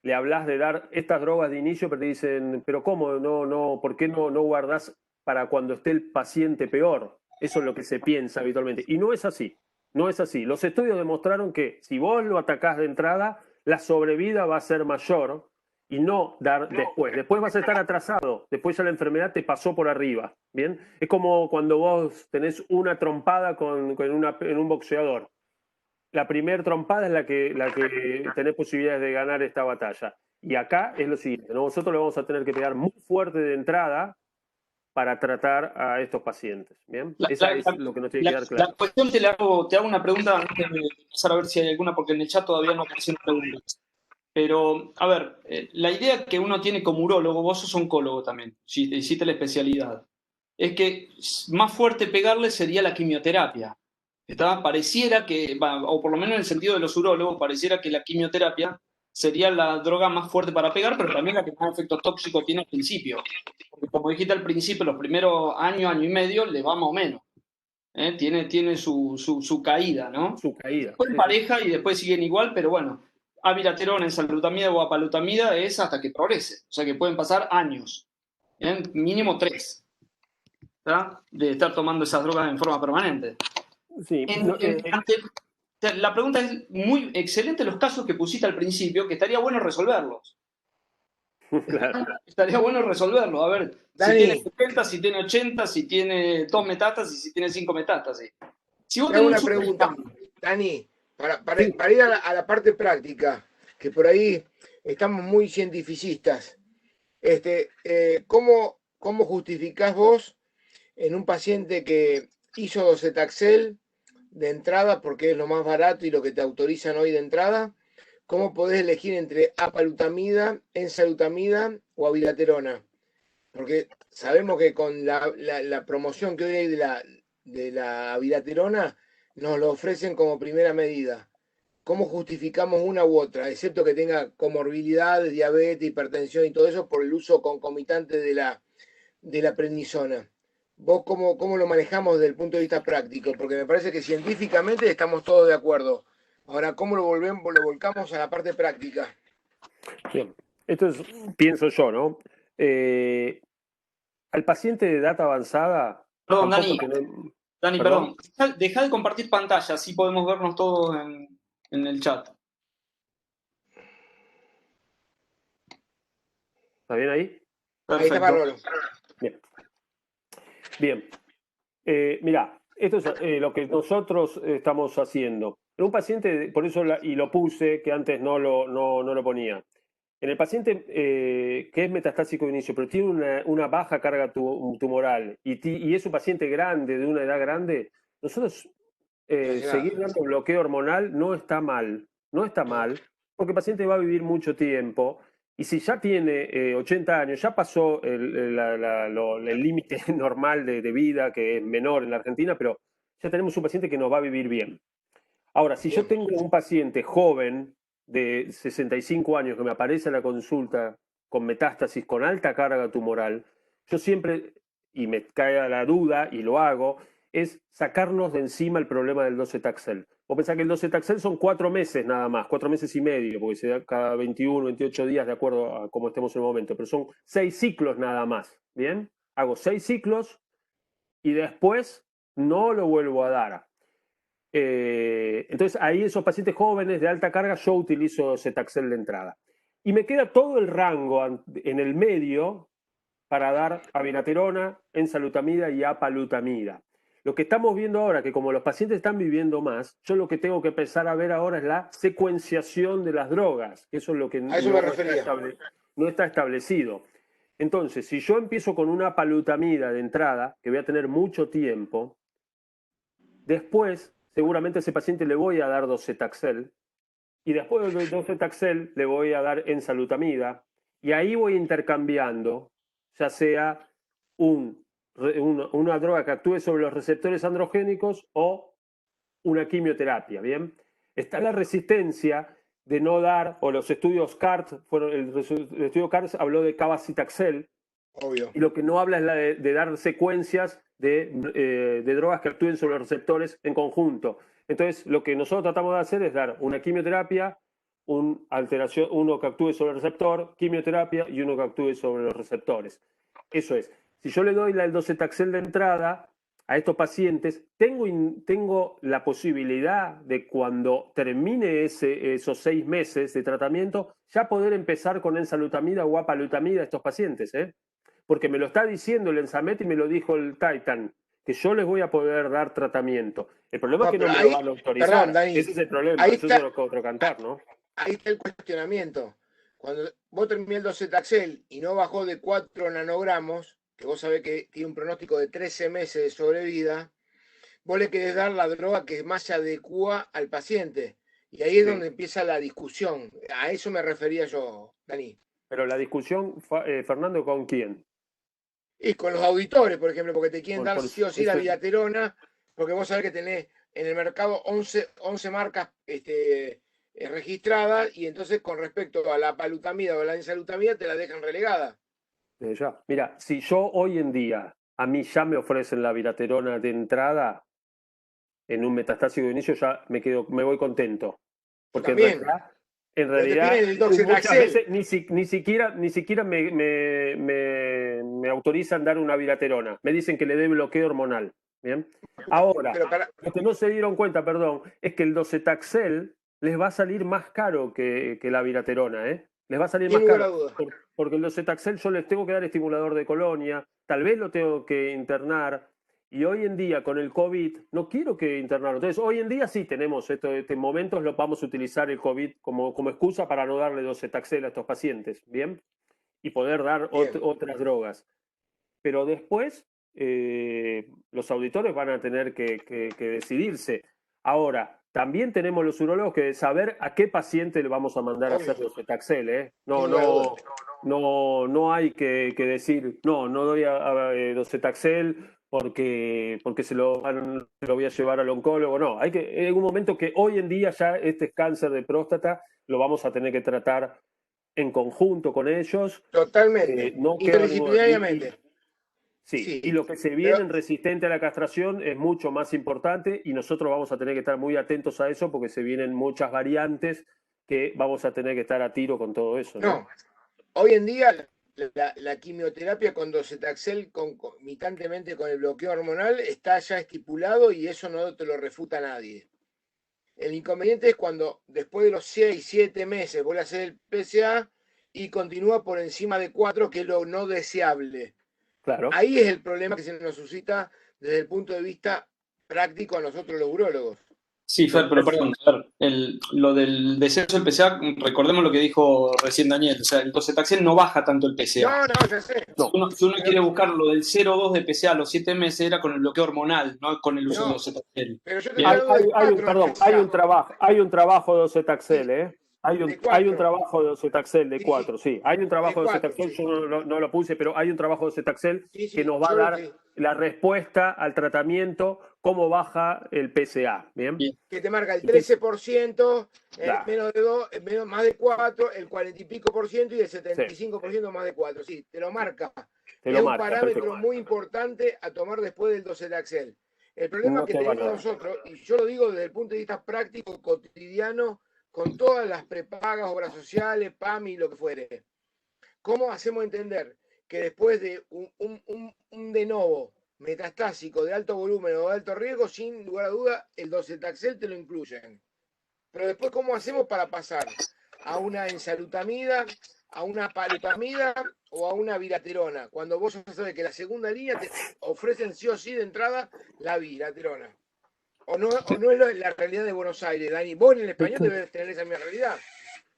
le hablas de dar estas drogas de inicio, pero te dicen, pero ¿cómo? ¿Por qué no guardás para cuando esté el paciente peor? Eso es lo que se piensa habitualmente. Y no es así. No es así. Los estudios demostraron que si vos lo atacás de entrada, la sobrevida va a ser mayor y no dar después. Después vas a estar atrasado. Después ya la enfermedad te pasó por arriba. ¿Bien? Es como cuando vos tenés una trompada en un boxeador. La primera trompada es la que tenés posibilidades de ganar esta batalla. Y acá es lo siguiente, ¿no? Nosotros le vamos a tener que pegar muy fuerte de entrada para tratar a estos pacientes. ¿Bien? Esa es lo que nos tiene que quedar claro. La cuestión te hago una pregunta antes de empezar a ver si hay alguna, porque en el chat todavía no aparecen preguntas. Pero, a ver, la idea que uno tiene como urólogo, vos sos oncólogo también, si hiciste la especialidad, es que más fuerte pegarle sería la quimioterapia. Pareciera que, o por lo menos en el sentido de los urólogos, pareciera que la quimioterapia sería la droga más fuerte para pegar, pero también la que más efecto tóxico tiene al principio. Porque como dijiste al principio, los primeros año y medio le va más o menos. Tiene su caída, ¿no? Su caída. Después en pareja y después siguen igual, pero bueno, abiraterona, enzalutamida o apalutamida es hasta que progrese. O sea que pueden pasar años, mínimo 3, ¿tá? De estar tomando esas drogas en forma permanente. Sí. La pregunta es muy excelente los casos que pusiste al principio, que estaría bueno resolverlos. Claro. Estaría bueno resolverlos. A ver, Dani. si tiene 70, si tiene 80, si tiene 2 metástasis, si tiene 5 metástasis. Si vos Te hago tenés una un pregunta, Dani, para ir a la parte práctica, que por ahí estamos muy cientificistas. ¿Cómo justificás vos en un paciente que hizo docetaxel de entrada, porque es lo más barato y lo que te autorizan hoy de entrada? ¿Cómo podés elegir entre apalutamida, enzalutamida o abiraterona? Porque sabemos que con la promoción que hoy hay de la abiraterona, nos lo ofrecen como primera medida. ¿Cómo justificamos una u otra? Excepto que tenga comorbilidades, diabetes, hipertensión y todo eso por el uso concomitante de la prednisona. ¿Vos cómo lo manejamos desde el punto de vista práctico? Porque me parece que científicamente estamos todos de acuerdo. Ahora, ¿cómo lo volcamos a la parte práctica? Bien. Esto es, pienso yo, ¿no? Al paciente de edad avanzada... Perdón, Dani, ¿Perdón? perdón. Deja de compartir pantalla, así podemos vernos todos en el chat. ¿Está bien ahí? Perfecto. Ahí está Manolo. Bien. Bien. Mirá, esto es lo que nosotros estamos haciendo. En un paciente, por eso y lo puse, que antes no lo ponía. En el paciente que es metastásico de inicio, pero tiene una baja carga tumoral y es un paciente grande, de una edad grande, nosotros seguir dando bloqueo hormonal no está mal. No está mal, porque el paciente va a vivir mucho tiempo. Y si ya tiene 80 años, ya pasó el límite normal de vida, que es menor en la Argentina, pero ya tenemos un paciente que nos va a vivir bien. Ahora, si yo tengo un paciente joven de 65 años que me aparece en la consulta con metástasis, con alta carga tumoral, yo siempre, y me cae la duda, y lo hago, es sacarnos de encima el problema del docetaxel. Vos pensás que el docetaxel son 4 meses nada más, 4 meses y medio, porque se da cada 21, 28 días de acuerdo a cómo estemos en el momento, pero son 6 ciclos nada más, ¿bien? Hago 6 ciclos y después no lo vuelvo a dar. Entonces ahí esos pacientes jóvenes de alta carga yo utilizo docetaxel de entrada. Y me queda todo el rango en el medio para dar abiraterona, enzalutamida y apalutamida. Lo que estamos viendo ahora, que como los pacientes están viviendo más, yo lo que tengo que empezar a ver ahora es la secuenciación de las drogas, que eso es lo que no está establecido. Entonces, si yo empiezo con una apalutamida de entrada, que voy a tener mucho tiempo, después seguramente a ese paciente le voy a dar docetaxel, y después del docetaxel le voy a dar enzalutamida, y ahí voy intercambiando, ya sea una droga que actúe sobre los receptores androgénicos o una quimioterapia, ¿bien? Está la resistencia de no dar, o los estudios CART, el estudio CART habló de cabazitaxel, Obvio. Y lo que no habla es de dar secuencias de drogas que actúen sobre los receptores en conjunto. Entonces, lo que nosotros tratamos de hacer es dar una quimioterapia, uno que actúe sobre el receptor, quimioterapia y uno que actúe sobre los receptores. Eso es. Si yo le doy el docetaxel de entrada, a estos pacientes, tengo la posibilidad de cuando termine esos 6 meses de tratamiento, ya poder empezar con enzalutamida o apalutamida a estos pacientes, ¿eh? Porque me lo está diciendo el Enzamet y me lo dijo el Titan, que yo les voy a poder dar tratamiento. El problema es que no me lo van a autorizar. Perdón, Dani, ese es el problema, ahí eso está, es otro cantar, ¿no? ahí está el cuestionamiento. Cuando vos terminás el docetaxel y no bajó de 4 nanogramos, que vos sabés que tiene un pronóstico de 13 meses de sobrevida, vos le querés dar la droga que más se adecua al paciente. Y ahí es donde empieza la discusión. A eso me refería yo, Dani. Pero la discusión, Fernando, ¿con quién? Y con los auditores, por ejemplo, porque te quieren dar sí o sí la bidaterona, porque vos sabés que tenés en el mercado 11 marcas registradas, y entonces con respecto a la palutamida o la enzalutamida te la dejan relegada. Ya. Mira, si yo hoy en día, a mí ya me ofrecen la viraterona de entrada en un metastásico de inicio, ya me voy contento. Porque en realidad muchas veces ni siquiera me autorizan dar una viraterona. Me dicen que le dé bloqueo hormonal. ¿Bien? Ahora, lo que no se dieron cuenta, perdón, es que el docetaxel les va a salir más caro que la viraterona, ¿eh? Les va a salir más caro. Porque el docetaxel yo les tengo que dar estimulador de colonia, tal vez lo tengo que internar. Y hoy en día, con el COVID, no quiero que internarlo. Entonces, hoy en día sí tenemos estos momentos, vamos a utilizar el COVID como excusa para no darle docetaxel a estos pacientes, ¿bien? Y poder dar otras drogas. Pero después, los auditores van a tener que decidirse. Ahora, también tenemos los urólogos que saber a qué paciente le vamos a mandar a hacer docetaxel, ¿eh? No hay que decir, no doy a docetaxel porque se lo voy a llevar al oncólogo. No, hay un momento que hoy en día ya este cáncer de próstata lo vamos a tener que tratar en conjunto con ellos. Totalmente. Interdisciplinariamente. Sí, y lo que se viene en resistente a la castración es mucho más importante y nosotros vamos a tener que estar muy atentos a eso porque se vienen muchas variantes que vamos a tener que estar a tiro con todo eso, ¿no? Hoy en día la quimioterapia con docetaxel concomitantemente con el bloqueo hormonal está ya estipulado y eso no te lo refuta nadie. El inconveniente es cuando después de los 6, 7 meses vuelve a hacer el PSA y continúa por encima de 4, que es lo no deseable. Claro. Ahí es el problema que se nos suscita desde el punto de vista práctico a nosotros los urólogos. Sí, Fer, pero perdón, lo del descenso del PSA, recordemos lo que dijo recién Daniel, o sea, el docetaxel no baja tanto el PSA. No, ya sé. Si uno quiere buscar lo del 0,2 de PSA a los 7 meses era con el bloqueo hormonal, no con el uso del docetaxel. Pero yo te hay un trabajo de docetaxel, ¿eh? Hay un trabajo de docetaxel de 4, sí. Hay un trabajo de docetaxel, yo no lo puse, pero hay un trabajo de docetaxel que nos va a dar la respuesta al tratamiento, cómo baja el PSA. ¿Bien? Que te marca el 13%, menos de 2, más de 4, el 40 y pico por ciento y el 75% más de 4. Sí, te lo marca. Es un parámetro muy importante a tomar después del docetaxel. El problema que tenemos nosotros, y yo lo digo desde el punto de vista práctico, cotidiano, con todas las prepagas, obras sociales, PAMI, lo que fuere. ¿Cómo hacemos entender que después de un de novo metastásico de alto volumen o de alto riesgo, sin lugar a duda, el docetaxel te lo incluyen? Pero después, ¿cómo hacemos para pasar a una enzalutamida, a una palutamida o a una viraterona? Cuando vos ya sabés que la segunda línea te ofrecen sí o sí de entrada la viraterona. ¿O no es la realidad de Buenos Aires, Dani? Vos en el español debes tener esa misma realidad.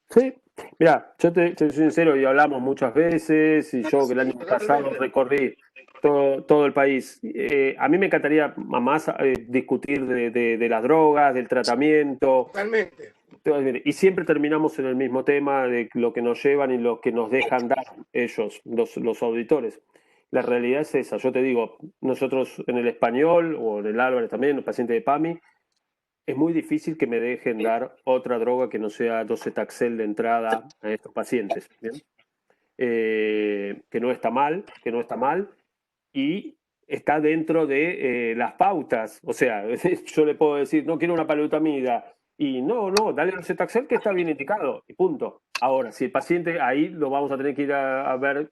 Sí, mira, yo te soy sincero y hablamos muchas veces y yo que el año pasado recorrí todo el país. A mí me encantaría más discutir de las drogas, del tratamiento. Totalmente. Y siempre terminamos en el mismo tema de lo que nos llevan y lo que nos dejan dar ellos, los auditores. La realidad es esa. Yo te digo, nosotros en el español o en el Álvarez también, los pacientes de PAMI, es muy difícil que me dejen dar otra droga que no sea docetaxel de entrada a estos pacientes. ¿Bien? Que no está mal y está dentro de las pautas. O sea, yo le puedo decir, no quiero una palutamida y no, dale docetaxel que está bien indicado y punto. Ahora, si el paciente ahí lo vamos a tener que ir a ver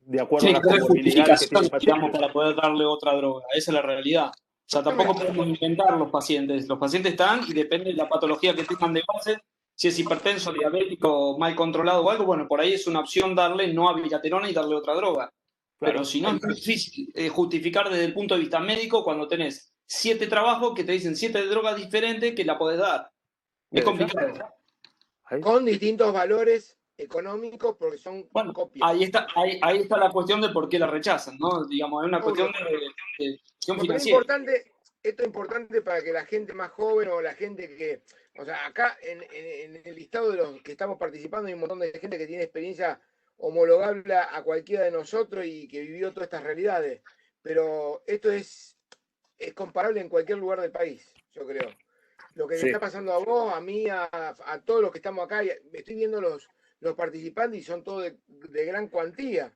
de acuerdo Sí, a las que hay comorbilidades que tiene justificación, el digamos, paciente. para poder darle otra droga. Esa es la realidad. O sea, tampoco podemos inventar los pacientes. Los pacientes están y depende de la patología que tengan de base. Si es hipertenso, diabético, mal controlado o algo, bueno, por ahí es una opción darle no a bilaterona y darle otra droga. Claro. Pero si no, es muy difícil justificar desde el punto de vista médico cuando tenés 7 trabajos que te dicen 7 drogas diferentes que la podés dar. Es complicado. Ahí. Con distintos valores económicos porque son Bueno, copias. ahí está la cuestión de por qué la rechazan, ¿no? Digamos, es una Obvio. cuestión de cuestión Porque es financiera. importante, esto es importante para que la gente más joven o la gente que, o sea, acá en el listado de los que estamos participando hay un montón de gente que tiene experiencia homologable a cualquiera de nosotros y que vivió todas estas realidades. Pero esto es comparable en cualquier lugar del país, yo creo. Lo que te está pasando a vos, a mí, a todos los que estamos acá, estoy viendo los participantes y son todos de gran cuantía.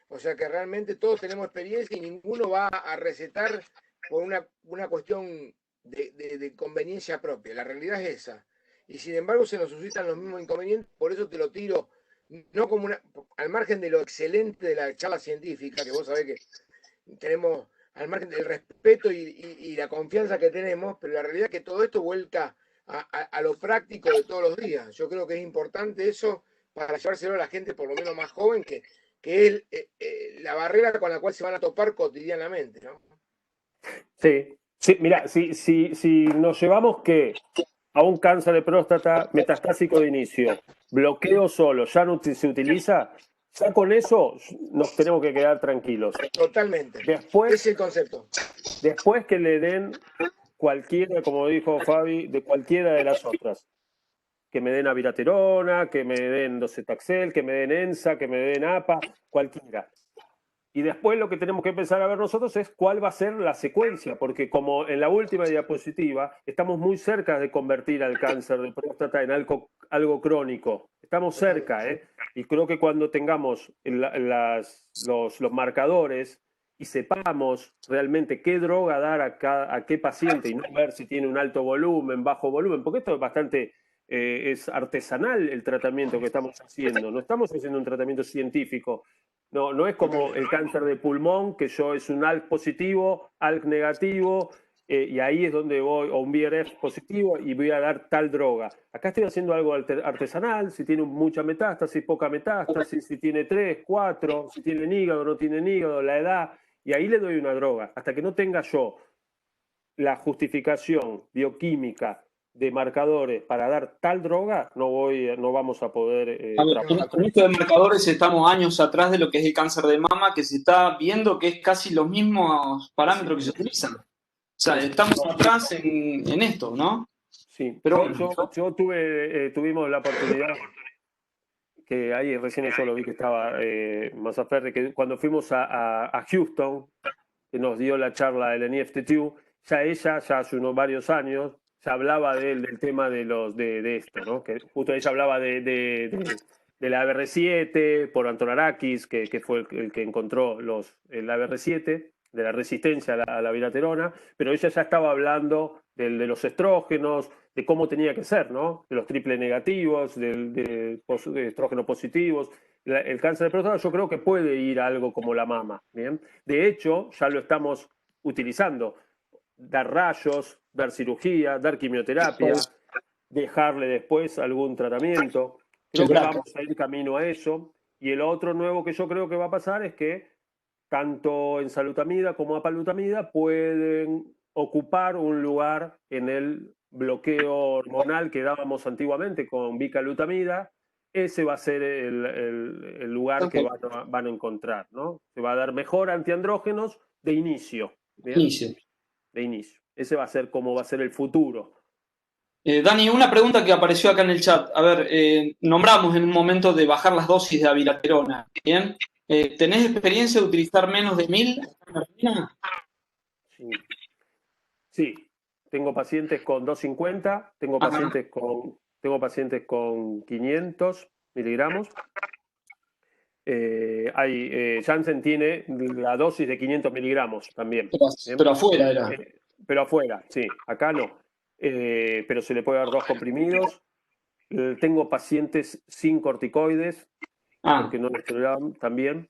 O sea que realmente todos tenemos experiencia y ninguno va a recetar por una cuestión de conveniencia propia. La realidad es esa. Y sin embargo se nos suscitan los mismos inconvenientes, por eso te lo tiro, no como al margen de lo excelente de la charla científica, que vos sabés que tenemos al margen del respeto y la confianza que tenemos, pero la realidad es que todo esto vuelca a lo práctico de todos los días. Yo creo que es importante eso para llevárselo a la gente, por lo menos más joven, que es la barrera con la cual se van a topar cotidianamente, ¿no? Sí, sí, mira, si nos llevamos que a un cáncer de próstata metastásico de inicio, bloqueo solo, ya no se utiliza, ya con eso nos tenemos que quedar tranquilos. Totalmente. Después, es el concepto. Después que le den cualquiera, como dijo Fabi, de cualquiera de las otras. Que me den abiraterona, que me den docetaxel, que me den ENSA, que me den APA, cualquiera. Y después lo que tenemos que empezar a ver nosotros es cuál va a ser la secuencia, porque como en la última diapositiva, estamos muy cerca de convertir al cáncer de próstata en algo crónico. Estamos cerca, ¿eh? Y creo que cuando tengamos los marcadores y sepamos realmente qué droga dar a qué paciente y no ver si tiene un alto volumen, bajo volumen, porque esto es bastante... es artesanal el tratamiento que estamos haciendo, no estamos haciendo un tratamiento científico. No es como el cáncer de pulmón, que yo es un ALK positivo, ALK negativo, y ahí es donde voy, o un BRF positivo, y voy a dar tal droga. Acá estoy haciendo algo artesanal, si tiene mucha metástasis, poca metástasis, si tiene 3, 4, si tiene hígado, no tiene hígado, la edad, y ahí le doy una droga. Hasta que no tenga yo la justificación bioquímica de marcadores para dar tal droga, no vamos a poder trabajar. Con esto de marcadores estamos años atrás de lo que es el cáncer de mama, que se está viendo que es casi los mismos parámetros que se utilizan. O sea, estamos atrás en esto, ¿no? Sí, pero yo tuvimos la oportunidad, que ahí recién yo lo vi que estaba Mazaferre, que cuando fuimos a Houston, que nos dio la charla del NIFT2, ya ella, ya hace varios años, ya hablaba del tema de esto, ¿no? Que justo ella hablaba de la ABR7 por Antonarakis, que fue el que encontró el ABR7, de la resistencia a la bilaterona, pero ella ya estaba hablando de los estrógenos, de cómo tenía que ser, ¿no? De los triple negativos, de estrógenos positivos. El cáncer de próstata yo creo que puede ir a algo como la mama, ¿bien? De hecho, ya lo estamos utilizando. Dar rayos, dar cirugía, dar quimioterapia, dejarle después algún tratamiento. Creo que vamos a ir camino a eso. Y el otro nuevo que yo creo que va a pasar es que tanto enzalutamida como apalutamida pueden ocupar un lugar en el bloqueo hormonal que dábamos antiguamente con bicalutamida. Ese va a ser el lugar que van a encontrar, ¿no? Se va a dar mejor antiandrógenos de inicio. ¿Bien? De inicio. Ese va a ser como va a ser el futuro. Dani, una pregunta que apareció acá en el chat. A ver, nombramos en un momento de bajar las dosis de abiraterona. ¿Bien? ¿Tenés experiencia de utilizar menos de 1000 en Argentina? Sí. Tengo pacientes con 250, tengo pacientes con 500 miligramos. Janssen tiene la dosis de 500 miligramos también. Pero afuera era. Pero afuera, sí. Acá no. Pero se le puede dar 2 comprimidos. Tengo pacientes sin corticoides, porque no les toleraban también,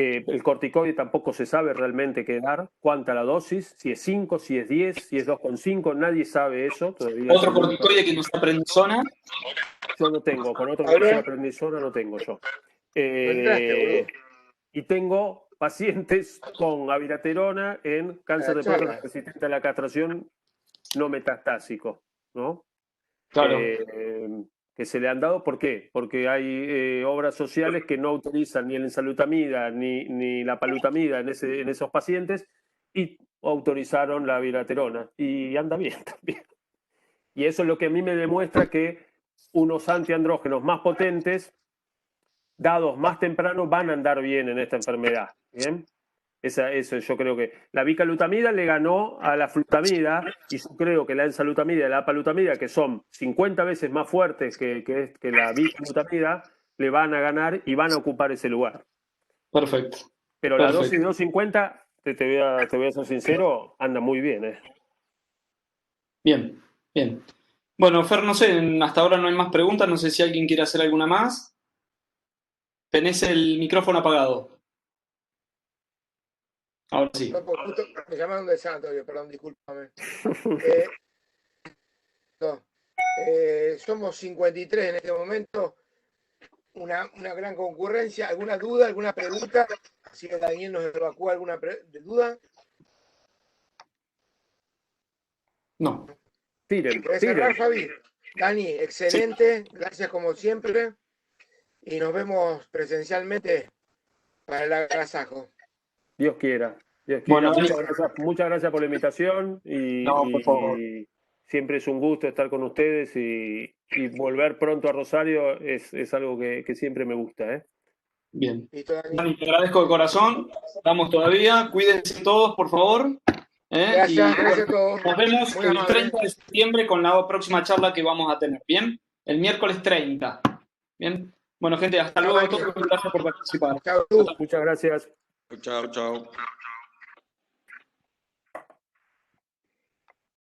que el corticoide tampoco se sabe realmente qué dar, cuánta la dosis, si es 5, si es 10, si es 2,5, nadie sabe eso todavía. Otro corticoide que no sea prednisona. Yo no tengo, con otro que no sea prednisona no tengo yo. Y tengo pacientes con abiraterona en cáncer de próstata resistente a la castración no metastásico, ¿no? Claro. Que se le han dado, ¿por qué? Porque hay obras sociales que no autorizan ni el ensalutamida ni la palutamida en esos pacientes y autorizaron la abiraterona. Y anda bien también. Y eso es lo que a mí me demuestra que unos antiandrógenos más potentes, dados más temprano, van a andar bien en esta enfermedad. ¿Bien? Eso yo creo que la bicalutamida le ganó a la flutamida y yo creo que la ensalutamida y la palutamida, que son 50 veces más fuertes que la bicalutamida, le van a ganar y van a ocupar ese lugar. Perfecto. Pero la dosis de 250, te voy a ser sincero, anda muy bien. Bien, bien. Bueno, Fer, no sé, hasta ahora no hay más preguntas, no sé si alguien quiere hacer alguna más. Tenés el micrófono apagado. Ahora sí. No, justo me llamaron de Santo, perdón, discúlpame. Somos 53 en este momento, una gran concurrencia. ¿Alguna duda, alguna pregunta? Así que Daniel nos evacúa alguna duda. No. Tiren. Cerrar, Fabi? Dani, excelente, sí. Gracias como siempre. Y nos vemos presencialmente para el agasajo. Dios quiera. Bueno, muchas gracias por la invitación por favor. Y siempre es un gusto estar con ustedes y volver pronto a Rosario es algo que siempre me gusta. Bien. Dani, te agradezco de corazón. Estamos todavía. Cuídense todos, por favor. Gracias a todos. Nos vemos el 30 de septiembre con la próxima charla que vamos a tener. ¿Bien? El miércoles 30. ¿Bien? Bueno, gente, hasta luego a todos. Gracias por participar. Chao. Muchas gracias. Chao.